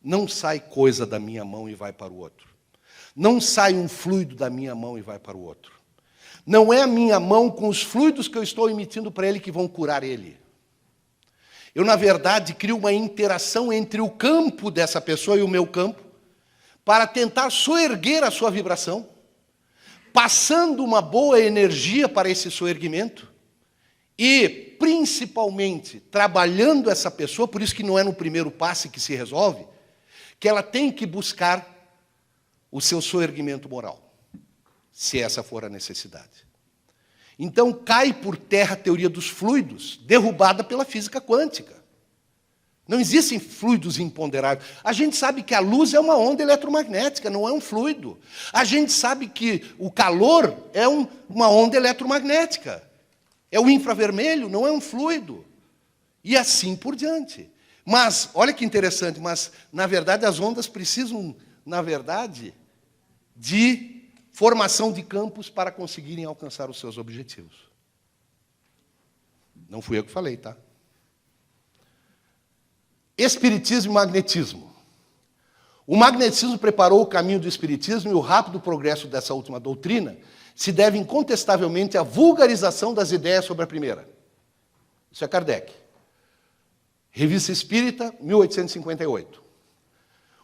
não sai coisa da minha mão e vai para o outro. Não sai um fluido da minha mão e vai para o outro. Não é a minha mão com os fluidos que eu estou emitindo para ele que vão curar ele. Eu, na verdade, crio uma interação entre o campo dessa pessoa e o meu campo para tentar soerguer a sua vibração, passando uma boa energia para esse soerguimento e, principalmente, trabalhando essa pessoa, por isso que não é no primeiro passe que se resolve, que ela tem que buscar o seu soerguimento moral, se essa for a necessidade. Então, cai por terra a teoria dos fluidos, derrubada pela física quântica. Não existem fluidos imponderáveis. A gente sabe que a luz é uma onda eletromagnética, não é um fluido. A gente sabe que o calor é uma onda eletromagnética. É o infravermelho, não é um fluido. E assim por diante. Mas, olha que interessante, mas, na verdade, as ondas precisam, na verdade, de formação de campos para conseguirem alcançar os seus objetivos. Não fui eu que falei, tá? Espiritismo e magnetismo. O magnetismo preparou o caminho do espiritismo e o rápido progresso dessa última doutrina se deve incontestavelmente à vulgarização das ideias sobre a primeira. Isso é Kardec. Revista Espírita, 1858.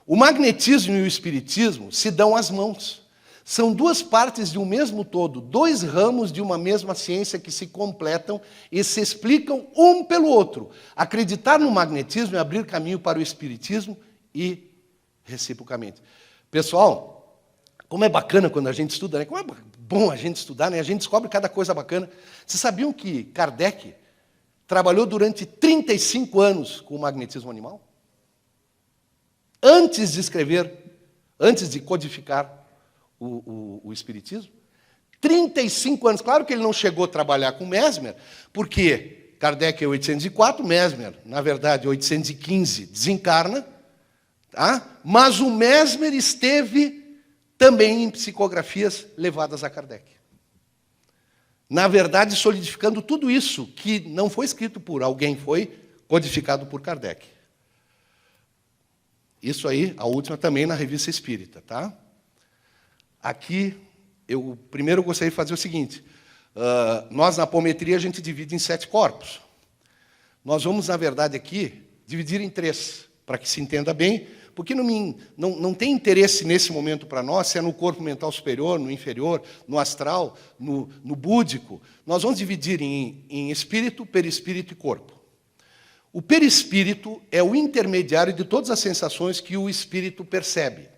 O magnetismo e o espiritismo se dão as mãos. São duas partes de um mesmo todo, dois ramos de uma mesma ciência que se completam e se explicam um pelo outro. Acreditar no magnetismo é abrir caminho para o espiritismo e reciprocamente. Pessoal, como é bacana quando a gente estuda, né? Como é bom a gente estudar, né? A gente descobre cada coisa bacana. Vocês sabiam que Kardec trabalhou durante 35 anos com o magnetismo animal? Antes de escrever, antes de codificar o espiritismo? 35 anos. Claro que ele não chegou a trabalhar com Mesmer, porque Kardec é 804, Mesmer, na verdade, 815, desencarna, tá? Mas o Mesmer esteve também em psicografias levadas a Kardec. Na verdade, solidificando tudo isso que não foi escrito por alguém, foi codificado por Kardec. Isso aí, a última também na Revista Espírita, tá? Aqui, eu primeiro gostaria de fazer o seguinte. Nós, na apometria, a gente divide em 7 corpos. Nós vamos, na verdade, aqui, dividir em 3, para que se entenda bem, porque não tem interesse nesse momento para nós, se é no corpo mental superior, no inferior, no astral, no búdico. Nós vamos dividir em espírito, perispírito e corpo. O perispírito é o intermediário de todas as sensações que o espírito percebe,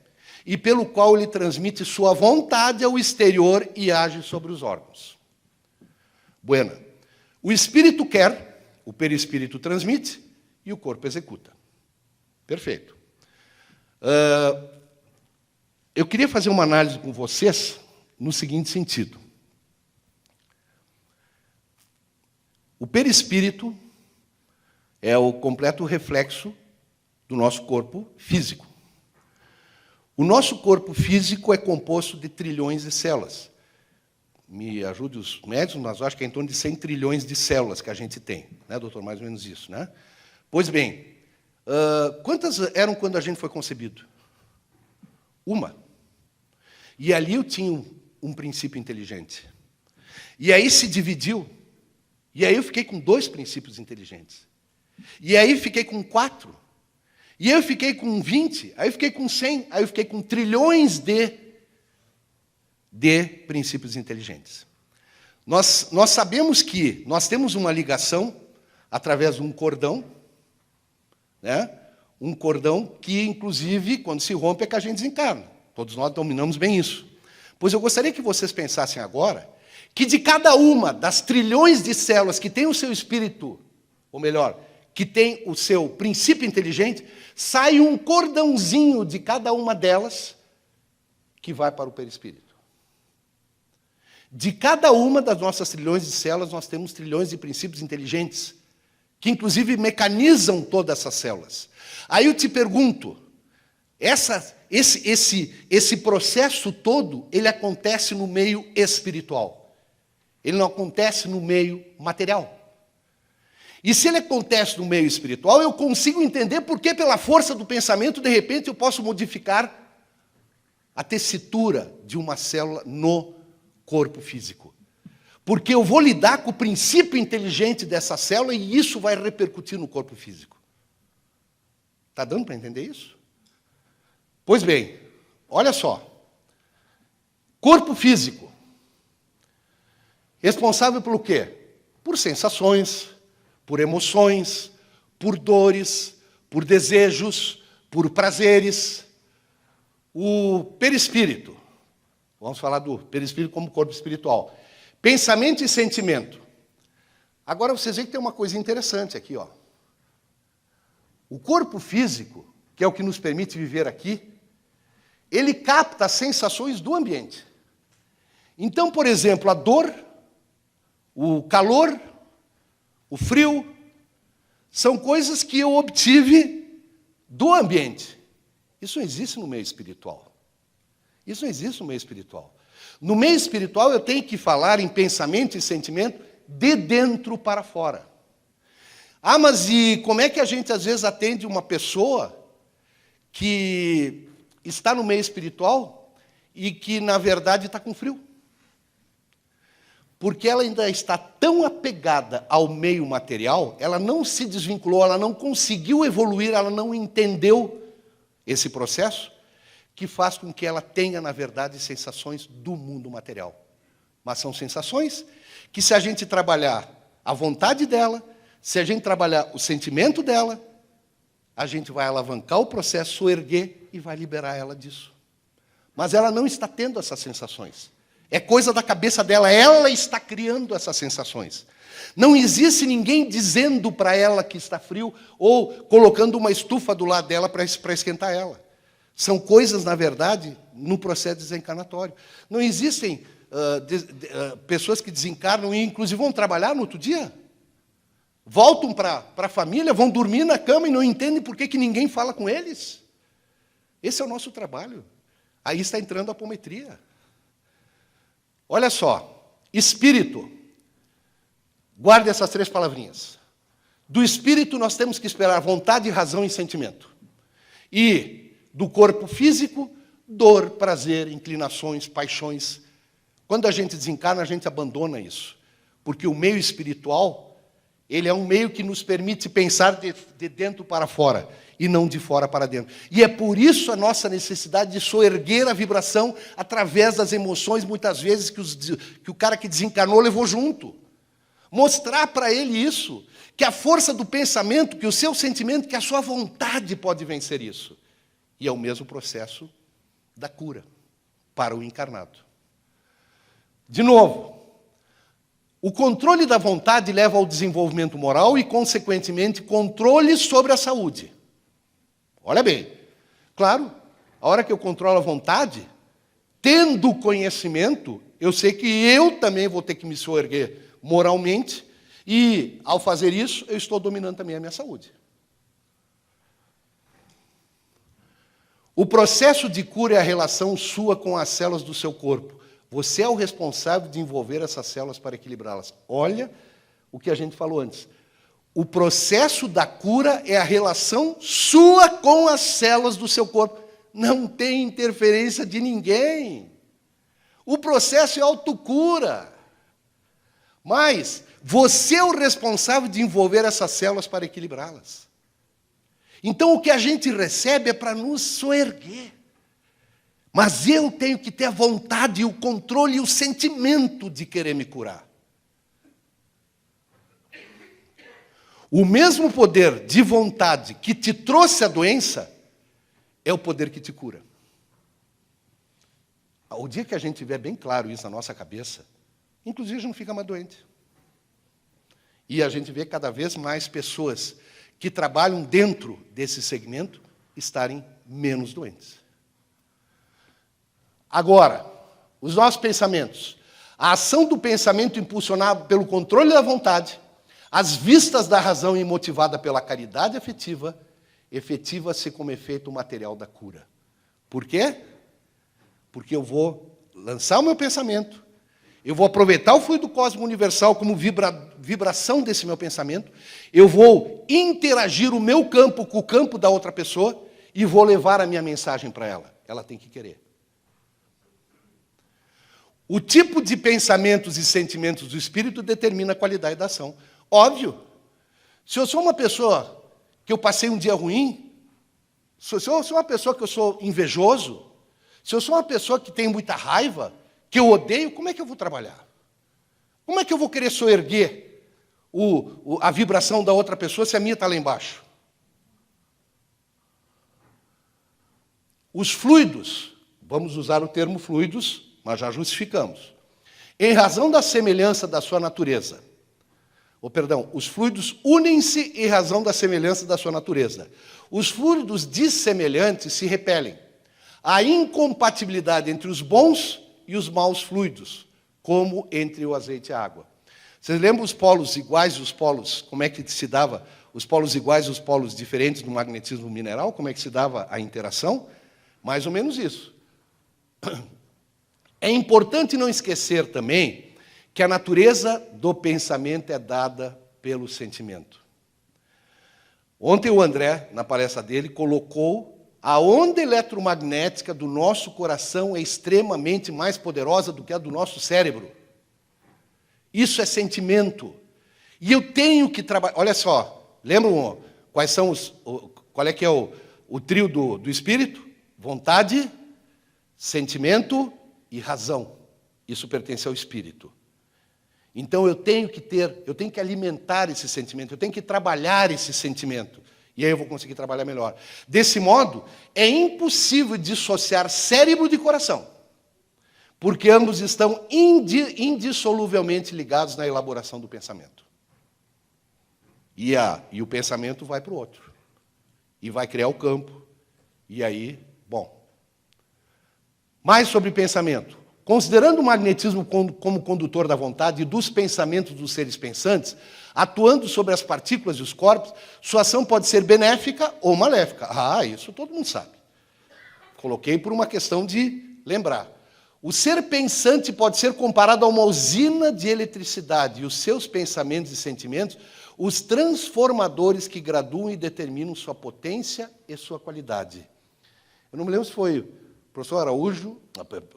e pelo qual ele transmite sua vontade ao exterior e age sobre os órgãos. Buena. O espírito quer, o perispírito transmite, e o corpo executa. Perfeito. Eu queria fazer uma análise com vocês no seguinte sentido. O perispírito é o completo reflexo do nosso corpo físico. O nosso corpo físico é composto de trilhões de células. Me ajude os médicos, mas eu acho que é em torno de 100 trilhões de células que a gente tem. Né, doutor? Mais ou menos isso, né? Pois bem, quantas eram quando a gente foi concebido? Uma. E ali eu tinha um princípio inteligente. E aí se dividiu. E aí eu fiquei com 2 princípios inteligentes. E aí fiquei com 4. E eu fiquei com 20, aí eu fiquei com 100, aí eu fiquei com trilhões de princípios inteligentes. Nós sabemos que nós temos uma ligação através de um cordão, né? Um cordão que, inclusive, quando se rompe, é que a gente desencarna. Todos nós dominamos bem isso. Pois eu gostaria que vocês pensassem agora que de cada uma das trilhões de células que tem o seu espírito, ou melhor, que tem o seu princípio inteligente, sai um cordãozinho de cada uma delas que vai para o perispírito. De cada uma das nossas trilhões de células, nós temos trilhões de princípios inteligentes, que inclusive mecanizam todas essas células. Aí eu te pergunto, esse processo todo, ele acontece no meio espiritual. Ele não acontece no meio material. E se ele acontece no meio espiritual, eu consigo entender por que, pela força do pensamento, de repente eu posso modificar a tessitura de uma célula no corpo físico. Porque eu vou lidar com o princípio inteligente dessa célula e isso vai repercutir no corpo físico. Está dando para entender isso? Pois bem, olha só. Corpo físico. Responsável pelo quê? Por sensações, por emoções, por dores, por desejos, por prazeres. O perispírito. Vamos falar do perispírito como corpo espiritual. Pensamento e sentimento. Agora vocês veem que tem uma coisa interessante aqui, ó. O corpo físico, que é o que nos permite viver aqui, ele capta as sensações do ambiente. Então, por exemplo, a dor, o calor, o frio, são coisas que eu obtive do ambiente. Isso não existe no meio espiritual. Isso não existe no meio espiritual. No meio espiritual eu tenho que falar em pensamento e sentimento de dentro para fora. Ah, mas e como é que a gente às vezes atende uma pessoa que está no meio espiritual e que na verdade está com frio? Porque ela ainda está tão apegada ao meio material, ela não se desvinculou, ela não conseguiu evoluir, ela não entendeu esse processo, que faz com que ela tenha, na verdade, sensações do mundo material. Mas são sensações que, se a gente trabalhar a vontade dela, se a gente trabalhar o sentimento dela, a gente vai alavancar o processo, erguer e vai liberar ela disso. Mas ela não está tendo essas sensações. É coisa da cabeça dela, ela está criando essas sensações. Não existe ninguém dizendo para ela que está frio ou colocando uma estufa do lado dela para esquentar ela. São coisas, na verdade, no processo desencarnatório. Não existem pessoas que desencarnam e, inclusive, vão trabalhar no outro dia. Voltam para a família, vão dormir na cama e não entendem por que ninguém fala com eles. Esse é o nosso trabalho. Aí está entrando a apometria. Olha só, espírito. Guarde essas 3 palavrinhas. Do espírito nós temos que esperar vontade, razão e sentimento. E do corpo físico, dor, prazer, inclinações, paixões. Quando a gente desencarna, a gente abandona isso. Porque o meio espiritual, ele é um meio que nos permite pensar de dentro para fora, e não de fora para dentro. E é por isso a nossa necessidade de soerguer a vibração através das emoções, muitas vezes, que o cara que desencarnou levou junto. Mostrar para ele isso, que a força do pensamento, que o seu sentimento, que a sua vontade pode vencer isso. E é o mesmo processo da cura para o encarnado. De novo, o controle da vontade leva ao desenvolvimento moral e, consequentemente, controle sobre a saúde. Olha bem, claro, a hora que eu controlo a vontade, tendo conhecimento, eu sei que eu também vou ter que me soerguer moralmente, e, ao fazer isso, eu estou dominando também a minha saúde. O processo de cura é a relação sua com as células do seu corpo. Você é o responsável de envolver essas células para equilibrá-las. Olha o que a gente falou antes. O processo da cura é a relação sua com as células do seu corpo. Não tem interferência de ninguém. O processo é autocura. Mas você é o responsável de envolver essas células para equilibrá-las. Então, o que a gente recebe é para nos soerguer. Mas eu tenho que ter a vontade, o controle e o sentimento de querer me curar. O mesmo poder de vontade que te trouxe a doença é o poder que te cura. O dia que a gente tiver bem claro isso na nossa cabeça, inclusive a gente não fica mais doente. E a gente vê cada vez mais pessoas que trabalham dentro desse segmento estarem menos doentes. Agora, os nossos pensamentos. A ação do pensamento impulsionado pelo controle da vontade, as vistas da razão e motivada pela caridade afetiva, efetiva-se como efeito material da cura. Por quê? Porque eu vou lançar o meu pensamento, eu vou aproveitar o fluido cósmico universal como vibração desse meu pensamento, eu vou interagir o meu campo com o campo da outra pessoa e vou levar a minha mensagem para ela. Ela tem que querer. O tipo de pensamentos e sentimentos do espírito determina a qualidade da ação. Óbvio. Se eu sou uma pessoa que eu passei um dia ruim, se eu sou uma pessoa que eu sou invejoso, se eu sou uma pessoa que tem muita raiva, que eu odeio, como é que eu vou trabalhar? Como é que eu vou querer soerguer a vibração da outra pessoa se a minha está lá embaixo? Os fluidos, vamos usar o termo fluidos, mas já justificamos. Em razão da semelhança da sua natureza. Os fluidos unem-se em razão da semelhança da sua natureza. Os fluidos dissemelhantes se repelem. Há incompatibilidade entre os bons e os maus fluidos, como entre o azeite e a água. Vocês lembram os polos iguais e os polos, como é que se dava os polos iguais e os polos diferentes no magnetismo mineral? Como é que se dava a interação? Mais ou menos isso. É importante não esquecer também que a natureza do pensamento é dada pelo sentimento. Ontem o André, na palestra dele, colocou a onda eletromagnética do nosso coração é extremamente mais poderosa do que a do nosso cérebro. Isso é sentimento. E eu tenho que trabalhar... Olha só, lembram quais são qual é que é o trio do espírito? Vontade, sentimento e razão. Isso pertence ao espírito. Então eu tenho que alimentar esse sentimento, eu tenho que trabalhar esse sentimento. E aí eu vou conseguir trabalhar melhor. Desse modo, é impossível dissociar cérebro de coração, porque ambos estão indissoluvelmente ligados na elaboração do pensamento. E o pensamento vai para o outro, e vai criar o campo. E aí, mais sobre pensamento. Considerando o magnetismo como condutor da vontade e dos pensamentos dos seres pensantes, atuando sobre as partículas e os corpos, sua ação pode ser benéfica ou maléfica. Isso todo mundo sabe. Coloquei por uma questão de lembrar. O ser pensante pode ser comparado a uma usina de eletricidade, e os seus pensamentos e sentimentos, os transformadores que graduam e determinam sua potência e sua qualidade. Eu não me lembro se foi o professor Araújo,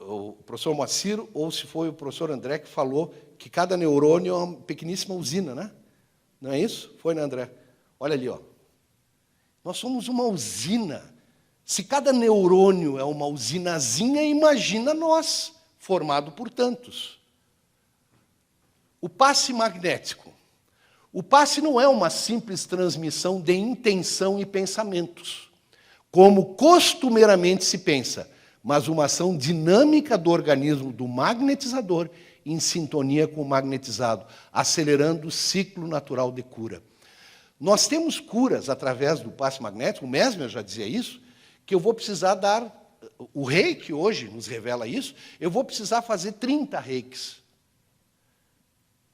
o professor Moacir, ou se foi o professor André que falou que cada neurônio é uma pequeníssima usina, né? Não é isso? Foi, né, André? Olha ali, ó. Nós somos uma usina. Se cada neurônio é uma usinazinha, imagina nós, formado por tantos. O passe magnético. O passe não é uma simples transmissão de intenção e pensamentos, como costumeiramente se pensa, mas uma ação dinâmica do organismo do magnetizador em sintonia com o magnetizado, acelerando o ciclo natural de cura. Nós temos curas através do passe magnético, o Mesmer já dizia isso, que eu vou precisar dar, o reiki hoje nos revela isso, eu vou precisar fazer 30 reikis.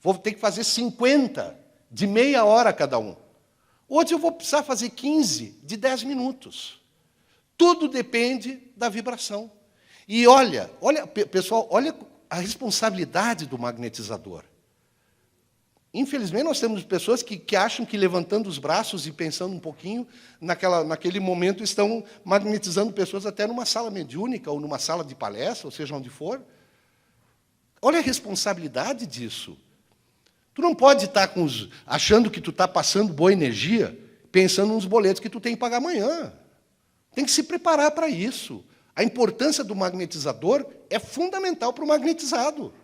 Vou ter que fazer 50, de meia hora cada um. Hoje eu vou precisar fazer 15, de 10 minutos. Tudo depende da vibração. E olha, pessoal, olha a responsabilidade do magnetizador. Infelizmente, nós temos pessoas que acham que levantando os braços e pensando um pouquinho, naquele momento estão magnetizando pessoas até numa sala mediúnica ou numa sala de palestra, ou seja, onde for. Olha a responsabilidade disso. Tu não pode estar achando que tu está passando boa energia, pensando nos boletos que tu tem que pagar amanhã. Tem que se preparar para isso. A importância do magnetizador é fundamental para o magnetizado.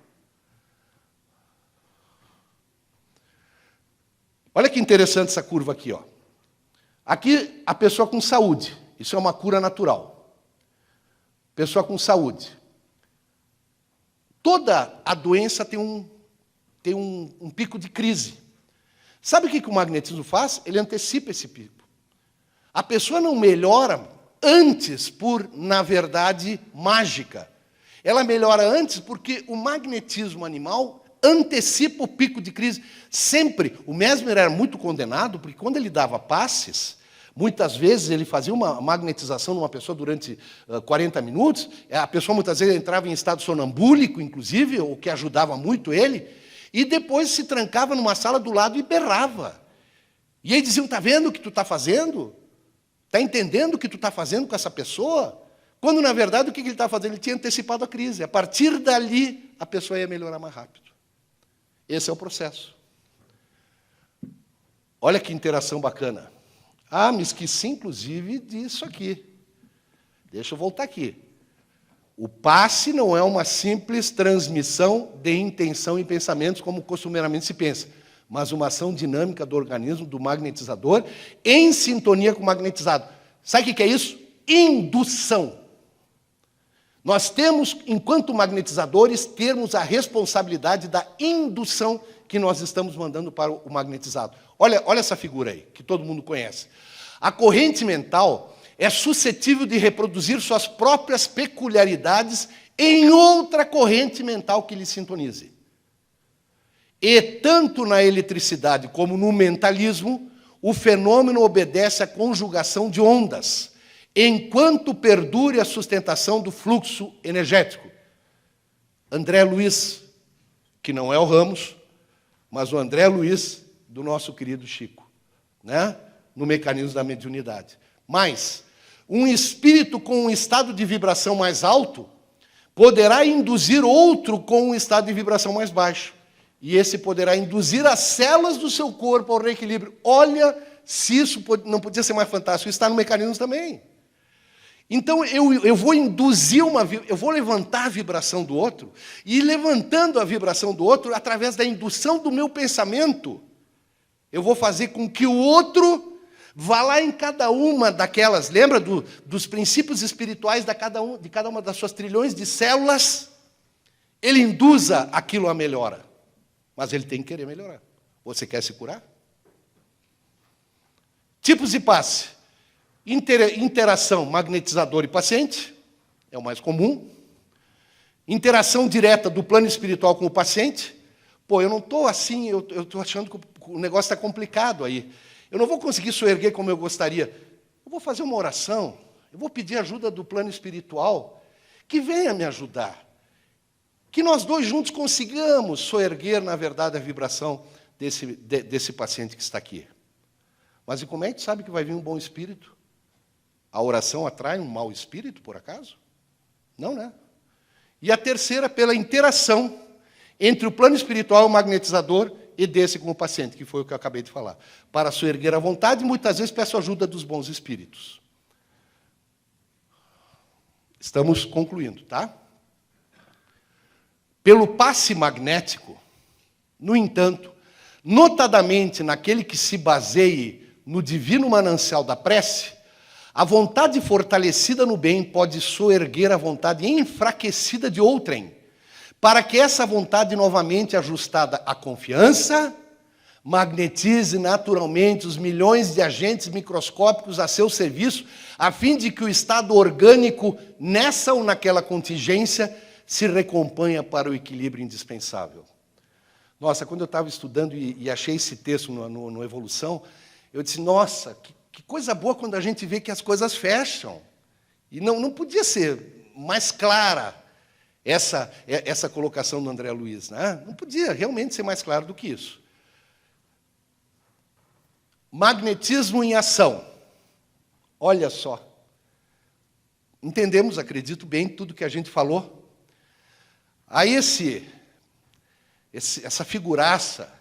Olha que interessante essa curva aqui, ó. Aqui, a pessoa com saúde. Isso é uma cura natural. Pessoa com saúde. Toda a doença tem um pico de crise. Sabe o que o magnetismo faz? Ele antecipa esse pico. A pessoa não melhora antes por, na verdade, mágica. Ela melhora antes porque o magnetismo animal antecipa o pico de crise. Sempre. O Mesmer era muito condenado, porque quando ele dava passes, muitas vezes ele fazia uma magnetização numa pessoa durante 40 minutos, a pessoa muitas vezes entrava em estado sonambúlico, inclusive, o que ajudava muito ele, e depois se trancava numa sala do lado e berrava. E aí diziam, está vendo o que tu está fazendo? Está entendendo o que tu está fazendo com essa pessoa? Quando, na verdade, o que ele estava fazendo? Ele tinha antecipado a crise. A partir dali, a pessoa ia melhorar mais rápido. Esse é o processo. Olha que interação bacana. Ah, me esqueci, inclusive, disso aqui. Deixa eu voltar aqui. O passe não é uma simples transmissão de intenção e pensamentos, como costumeiramente se pensa, mas uma ação dinâmica do organismo, do magnetizador, em sintonia com o magnetizado. Sabe o que é isso? Indução. Nós temos, enquanto magnetizadores, termos a responsabilidade da indução que nós estamos mandando para o magnetizado. Olha essa figura aí, que todo mundo conhece. A corrente mental é suscetível de reproduzir suas próprias peculiaridades em outra corrente mental que lhe sintonize. E tanto na eletricidade como no mentalismo, o fenômeno obedece à conjugação de ondas, enquanto perdure a sustentação do fluxo energético. André Luiz, que não é o Ramos, mas o André Luiz do nosso querido Chico, né? No mecanismo da mediunidade. Mas um espírito com um estado de vibração mais alto poderá induzir outro com um estado de vibração mais baixo. E esse poderá induzir as células do seu corpo ao reequilíbrio. Olha se isso não podia ser mais fantástico. Isso está no mecanismo também. Então, eu vou induzir eu vou levantar a vibração do outro, e levantando a vibração do outro, através da indução do meu pensamento, eu vou fazer com que o outro vá lá em cada uma daquelas, lembra dos princípios espirituais de cada uma das suas trilhões de células? Ele induza aquilo a melhora, mas ele tem que querer melhorar. Você quer se curar? Tipos de passe. Interação magnetizador e paciente, é o mais comum. Interação direta do plano espiritual com o paciente. Pô, eu não estou assim, eu estou achando que o negócio está complicado aí. Eu não vou conseguir soerguer como eu gostaria. Eu vou fazer uma oração, eu vou pedir ajuda do plano espiritual, que venha me ajudar. Que nós dois juntos consigamos soerguer, na verdade, a vibração desse paciente que está aqui. Mas e como é que tu sabe que vai vir um bom espírito? A oração atrai um mau espírito, por acaso? Não, né? E a terceira, pela interação entre o plano espiritual e o magnetizador e desse com o paciente, que foi o que eu acabei de falar. Para soerguer a vontade, muitas vezes peço ajuda dos bons espíritos. Estamos concluindo, tá? Pelo passe magnético, no entanto, notadamente naquele que se baseie no divino manancial da prece, a vontade fortalecida no bem pode soerguer a vontade enfraquecida de outrem, para que essa vontade novamente ajustada à confiança magnetize naturalmente os milhões de agentes microscópicos a seu serviço, a fim de que o estado orgânico, nessa ou naquela contingência, se recomponha para o equilíbrio indispensável. Nossa, quando eu estava estudando e achei esse texto no Evolução, eu disse, nossa, que coisa boa quando a gente vê que as coisas fecham. E não podia ser mais clara essa colocação do André Luiz, né? Não podia realmente ser mais claro do que isso. Magnetismo em ação. Olha só. Entendemos, acredito bem, tudo que a gente falou. Aí essa figuraça,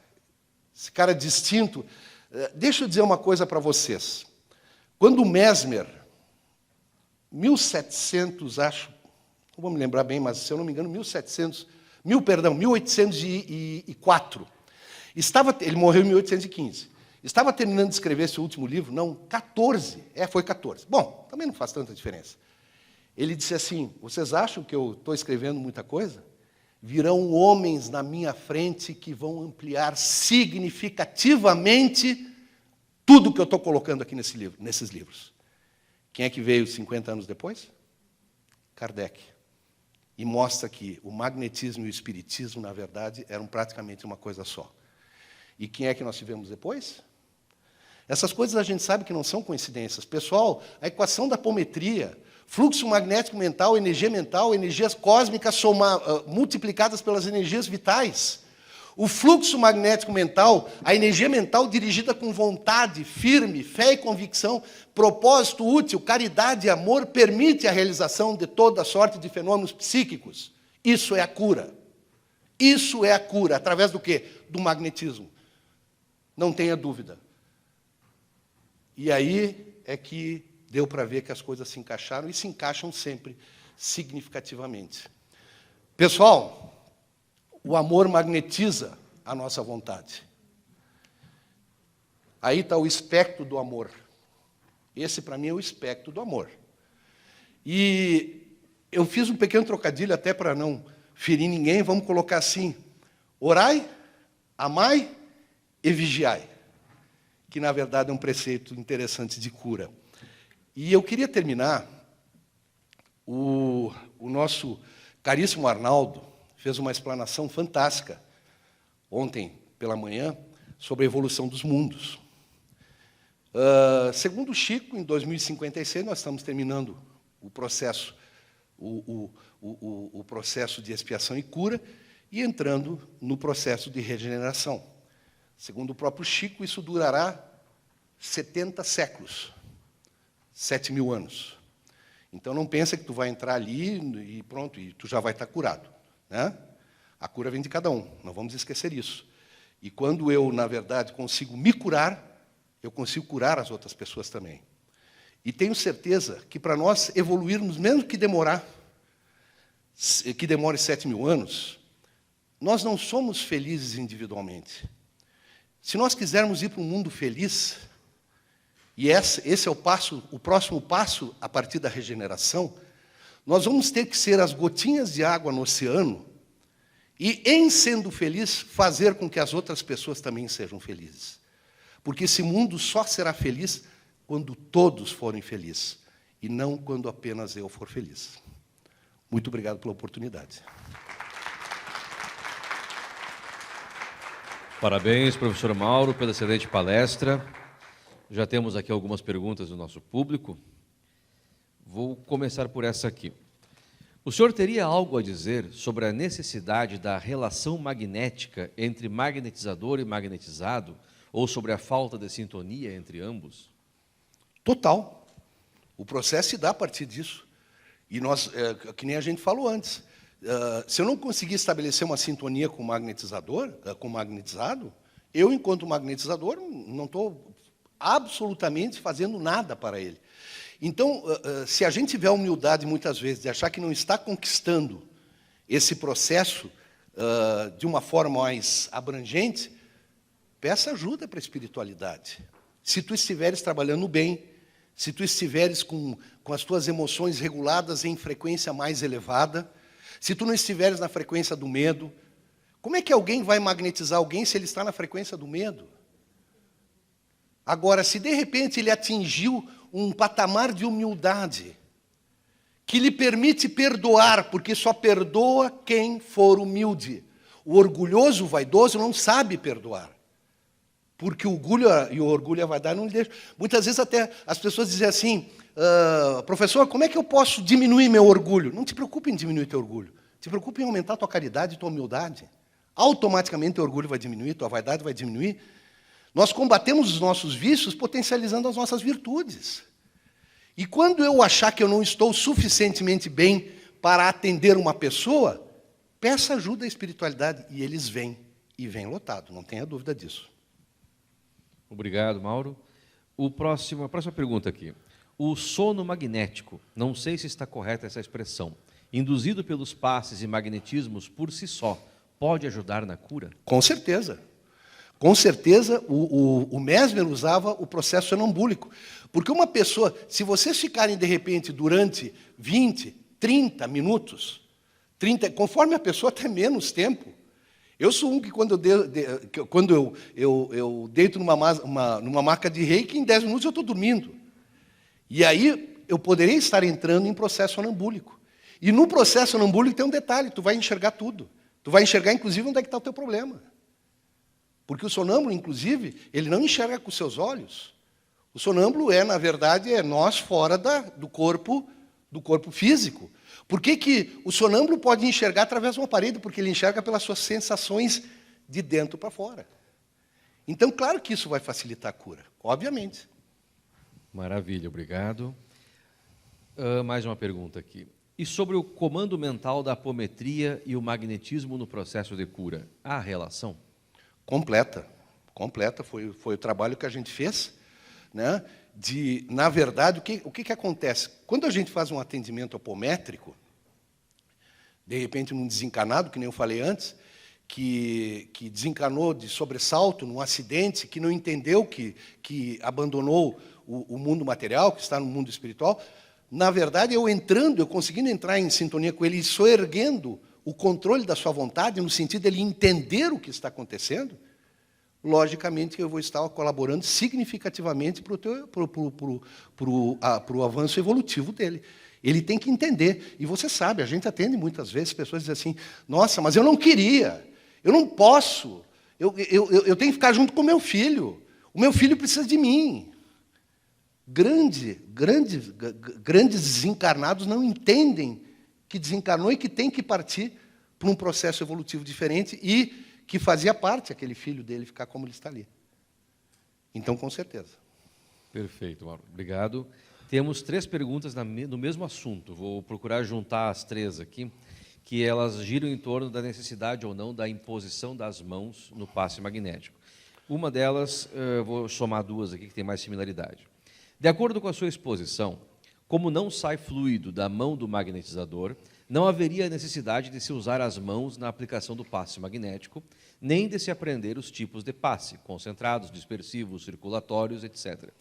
esse cara distinto, Deixa eu dizer uma coisa para vocês. Quando o Mesmer, 1700, acho, não vou me lembrar bem, mas se eu não me engano, 1804, ele morreu em 1815. Estava terminando de escrever seu último livro, não, 14, foi 14. Bom, também não faz tanta diferença. Ele disse assim, vocês acham que eu estou escrevendo muita coisa? Virão homens na minha frente que vão ampliar significativamente tudo que eu estou colocando aqui nesses livros. Quem é que veio 50 anos depois? Kardec. E mostra que o magnetismo e o espiritismo, na verdade, eram praticamente uma coisa só. E quem é que nós tivemos depois? Essas coisas a gente sabe que não são coincidências. Pessoal, a equação da apometria, fluxo magnético mental, energias cósmicas multiplicadas pelas energias vitais. O fluxo magnético mental, a energia mental dirigida com vontade, firme, fé e convicção, propósito útil, caridade e amor, permite a realização de toda sorte de fenômenos psíquicos. Isso é a cura. Isso é a cura. Através do quê? Do magnetismo. Não tenha dúvida. E aí é que deu para ver que as coisas se encaixaram e se encaixam sempre significativamente. Pessoal, o amor magnetiza a nossa vontade. Aí está o espectro do amor. Esse, para mim, é o espectro do amor. E eu fiz um pequeno trocadilho, até para não ferir ninguém, vamos colocar assim, orai, amai e vigiai, que, na verdade, é um preceito interessante de cura. E eu queria terminar, o nosso caríssimo Arnaldo fez uma explanação fantástica, ontem pela manhã, sobre a evolução dos mundos. Segundo Chico, em 2056, nós estamos terminando o processo, o processo de expiação e cura, e entrando no processo de regeneração. Segundo o próprio Chico, isso durará 70 séculos, 7.000 anos. Então, não pensa que tu vai entrar ali e pronto, e tu já vai estar curado. Né? A cura vem de cada um, não vamos esquecer isso. E quando eu, na verdade, consigo me curar, eu consigo curar as outras pessoas também. E tenho certeza que para nós evoluirmos, mesmo que demore 7.000 anos, nós não somos felizes individualmente. Se nós quisermos ir para um mundo feliz, e esse é o próximo passo a partir da regeneração, nós vamos ter que ser as gotinhas de água no oceano e, em sendo feliz, fazer com que as outras pessoas também sejam felizes. Porque esse mundo só será feliz quando todos forem felizes, e não quando apenas eu for feliz. Muito obrigado pela oportunidade. Parabéns, professor Mauro, pela excelente palestra. Já temos aqui algumas perguntas do nosso público. Vou começar por essa aqui. O senhor teria algo a dizer sobre a necessidade da relação magnética entre magnetizador e magnetizado, ou sobre a falta de sintonia entre ambos? Total. O processo se dá a partir disso. E nós, que nem a gente falou antes, se eu não conseguir estabelecer uma sintonia com o magnetizador, com o magnetizado, eu, enquanto magnetizador, não estou absolutamente fazendo nada para ele. Então, se a gente tiver a humildade, muitas vezes, de achar que não está conquistando esse processo de uma forma mais abrangente, peça ajuda para a espiritualidade. Se tu estiveres trabalhando bem, se tu estiveres com as tuas emoções reguladas em frequência mais elevada, se tu não estiveres na frequência do medo, como é que alguém vai magnetizar alguém se ele está na frequência do medo? Agora, se de repente ele atingiu um patamar de humildade, que lhe permite perdoar, porque só perdoa quem for humilde. O orgulhoso, o vaidoso, não sabe perdoar. Porque o orgulho e a vaidade não lhe deixam. Muitas vezes até as pessoas dizem assim, professor, como é que eu posso diminuir meu orgulho? Não te preocupe em diminuir teu orgulho. Te preocupe em aumentar tua caridade e tua humildade. Automaticamente teu orgulho vai diminuir, tua vaidade vai diminuir. Nós combatemos os nossos vícios potencializando as nossas virtudes. E quando eu achar que eu não estou suficientemente bem para atender uma pessoa, peça ajuda à espiritualidade. E eles vêm, e vêm lotado, não tenha dúvida disso. Obrigado, Mauro. A próxima pergunta aqui. O sono magnético, não sei se está correta essa expressão, induzido pelos passes e magnetismos por si só, pode ajudar na cura? Com certeza. Com certeza, o Mesmer usava o processo sonambúlico. Porque uma pessoa, se vocês ficarem, de repente, durante 20, 30 minutos, conforme a pessoa até menos tempo, eu sou um que quando eu deito numa maca de reiki, em 10 minutos eu estou dormindo. E aí eu poderia estar entrando em processo sonambúlico. E no processo sonambúlico tem um detalhe, tu vai enxergar tudo. Tu vai enxergar, inclusive, onde é que está o teu problema. Porque o sonâmbulo, inclusive, ele não enxerga com os seus olhos. O sonâmbulo na verdade, nós fora do corpo físico. Por que o sonâmbulo pode enxergar através de uma parede? Porque ele enxerga pelas suas sensações de dentro para fora. Então, claro que isso vai facilitar a cura, obviamente. Maravilha, obrigado. Mais uma pergunta aqui. E sobre o comando mental da apometria e o magnetismo no processo de cura, há relação? Completa. Foi o trabalho que a gente fez, né? Na verdade, o que acontece? Quando a gente faz um atendimento apométrico, de repente, num desencarnado, que nem eu falei antes, que desencanou de sobressalto num acidente, que não entendeu que abandonou o mundo material, que está no mundo espiritual, na verdade, eu conseguindo entrar em sintonia com ele e soerguendo o controle da sua vontade, no sentido de ele entender o que está acontecendo, logicamente eu vou estar colaborando significativamente para o avanço evolutivo dele. Ele tem que entender. E você sabe, a gente atende muitas vezes, pessoas dizem assim, nossa, mas eu não queria, eu não posso, eu tenho que ficar junto com o meu filho precisa de mim. Grandes desencarnados não entendem que desencarnou e que tem que partir para um processo evolutivo diferente e que fazia parte, aquele filho dele, ficar como ele está ali. Então, com certeza. Perfeito, Mauro. Obrigado. Temos 3 perguntas no mesmo assunto. Vou procurar juntar as 3 aqui, que elas giram em torno da necessidade ou não da imposição das mãos no passe magnético. Uma delas, vou somar 2 aqui, que tem mais similaridade. De acordo com a sua exposição, como não sai fluido da mão do magnetizador, não haveria necessidade de se usar as mãos na aplicação do passe magnético, nem de se aprender os tipos de passe, concentrados, dispersivos, circulatórios, etc.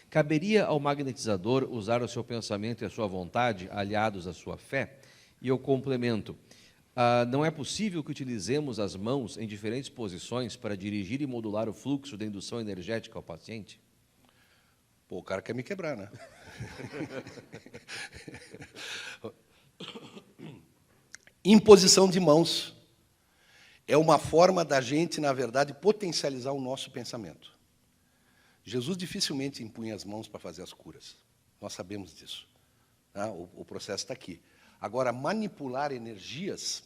Caberia ao magnetizador usar o seu pensamento e a sua vontade, aliados à sua fé? E eu complemento, não é possível que utilizemos as mãos em diferentes posições para dirigir e modular o fluxo da indução energética ao paciente? Pô, o cara quer me quebrar, né? Imposição de mãos é uma forma da gente, na verdade, potencializar o nosso pensamento. Jesus dificilmente impunha as mãos para fazer as curas. Nós sabemos disso. Tá? O processo está aqui. Agora, manipular energias,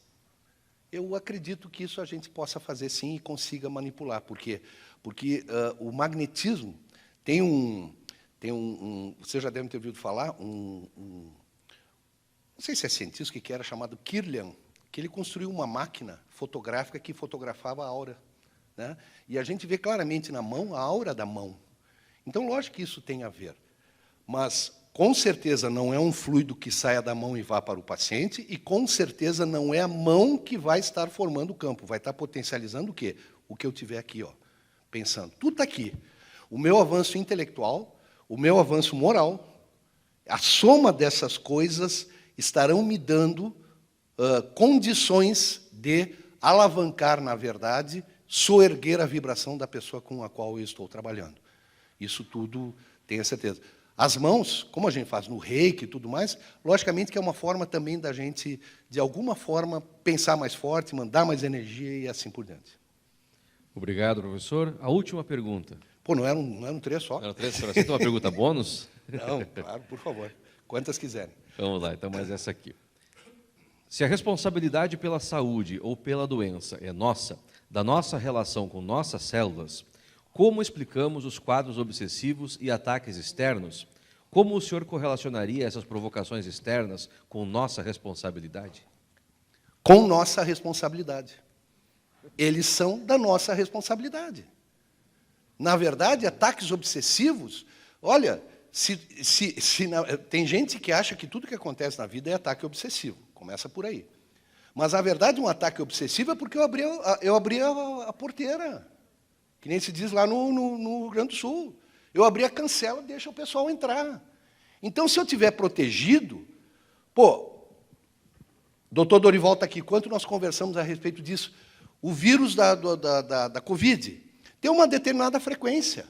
eu acredito que isso a gente possa fazer sim e consiga manipular. Por quê? Porque o magnetismo tem vocês já devem ter ouvido falar, não sei se é cientista, que era chamado Kirlian, que ele construiu uma máquina fotográfica que fotografava a aura. Né? E a gente vê claramente na mão a aura da mão. Então, lógico que isso tem a ver. Mas, com certeza, não é um fluido que saia da mão e vá para o paciente, e, com certeza, não é a mão que vai estar formando o campo. Vai estar potencializando o quê? O que eu tiver aqui, ó, pensando. Tudo está aqui. O meu avanço intelectual, o meu avanço moral, a soma dessas coisas estarão me dando condições de alavancar, na verdade, soerguer a vibração da pessoa com a qual eu estou trabalhando. Isso tudo, tenha certeza. As mãos, como a gente faz no reiki e tudo mais, logicamente que é uma forma também da gente, de alguma forma, pensar mais forte, mandar mais energia e assim por diante. Obrigado, professor. A última pergunta. Pô, não eram 3 só? Eram 3, você tem uma pergunta bônus? Não, claro, por favor. Quantas quiserem. Vamos lá, então mais essa aqui. Se a responsabilidade pela saúde ou pela doença é nossa, da nossa relação com nossas células, como explicamos os quadros obsessivos e ataques externos? Como o senhor correlacionaria essas provocações externas com nossa responsabilidade? Com nossa responsabilidade. Eles são da nossa responsabilidade. Na verdade, ataques obsessivos, olha, tem gente que acha que tudo que acontece na vida é ataque obsessivo. Começa por aí. Mas, na verdade, um ataque obsessivo é porque eu abri a porteira. Que nem se diz lá no Rio Grande do Sul. Eu abri a cancela, deixa o pessoal entrar. Então, se eu estiver protegido... Pô, doutor Dorival está aqui. Quanto nós conversamos a respeito disso? O vírus da Covid tem uma determinada frequência,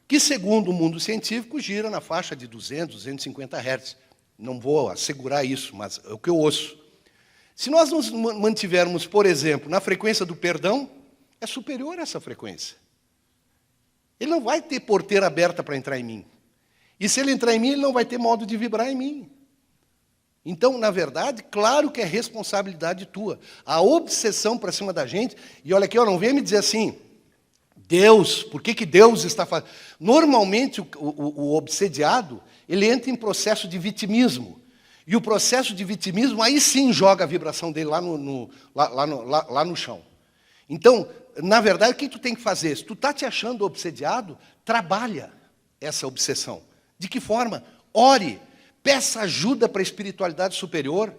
que, segundo o mundo científico, gira na faixa de 200, 250 Hz. Não vou assegurar isso, mas é o que eu ouço. Se nós nos mantivermos, por exemplo, na frequência do perdão, é superior a essa frequência. Ele não vai ter porteira aberta para entrar em mim. E se ele entrar em mim, ele não vai ter modo de vibrar em mim. Então, na verdade, claro que é responsabilidade tua. A obsessão para cima da gente... E olha aqui, não venha me dizer assim, Deus, por que Deus está fazendo... Normalmente, o obsediado, ele entra em processo de vitimismo. E o processo de vitimismo, aí sim joga a vibração dele lá no chão. Então, na verdade, o que tu tem que fazer? Se tu está te achando obsediado, trabalha essa obsessão. De que forma? Ore, peça ajuda para a espiritualidade superior,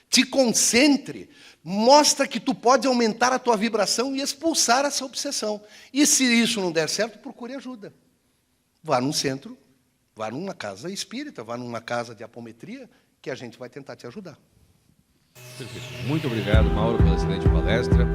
te concentre, mostra que tu pode aumentar a tua vibração e expulsar essa obsessão. E se isso não der certo, procure ajuda. Vá num centro, vá numa casa espírita, vá numa casa de apometria, que a gente vai tentar te ajudar. Perfeito. Muito obrigado, Mauro, pela excelente palestra.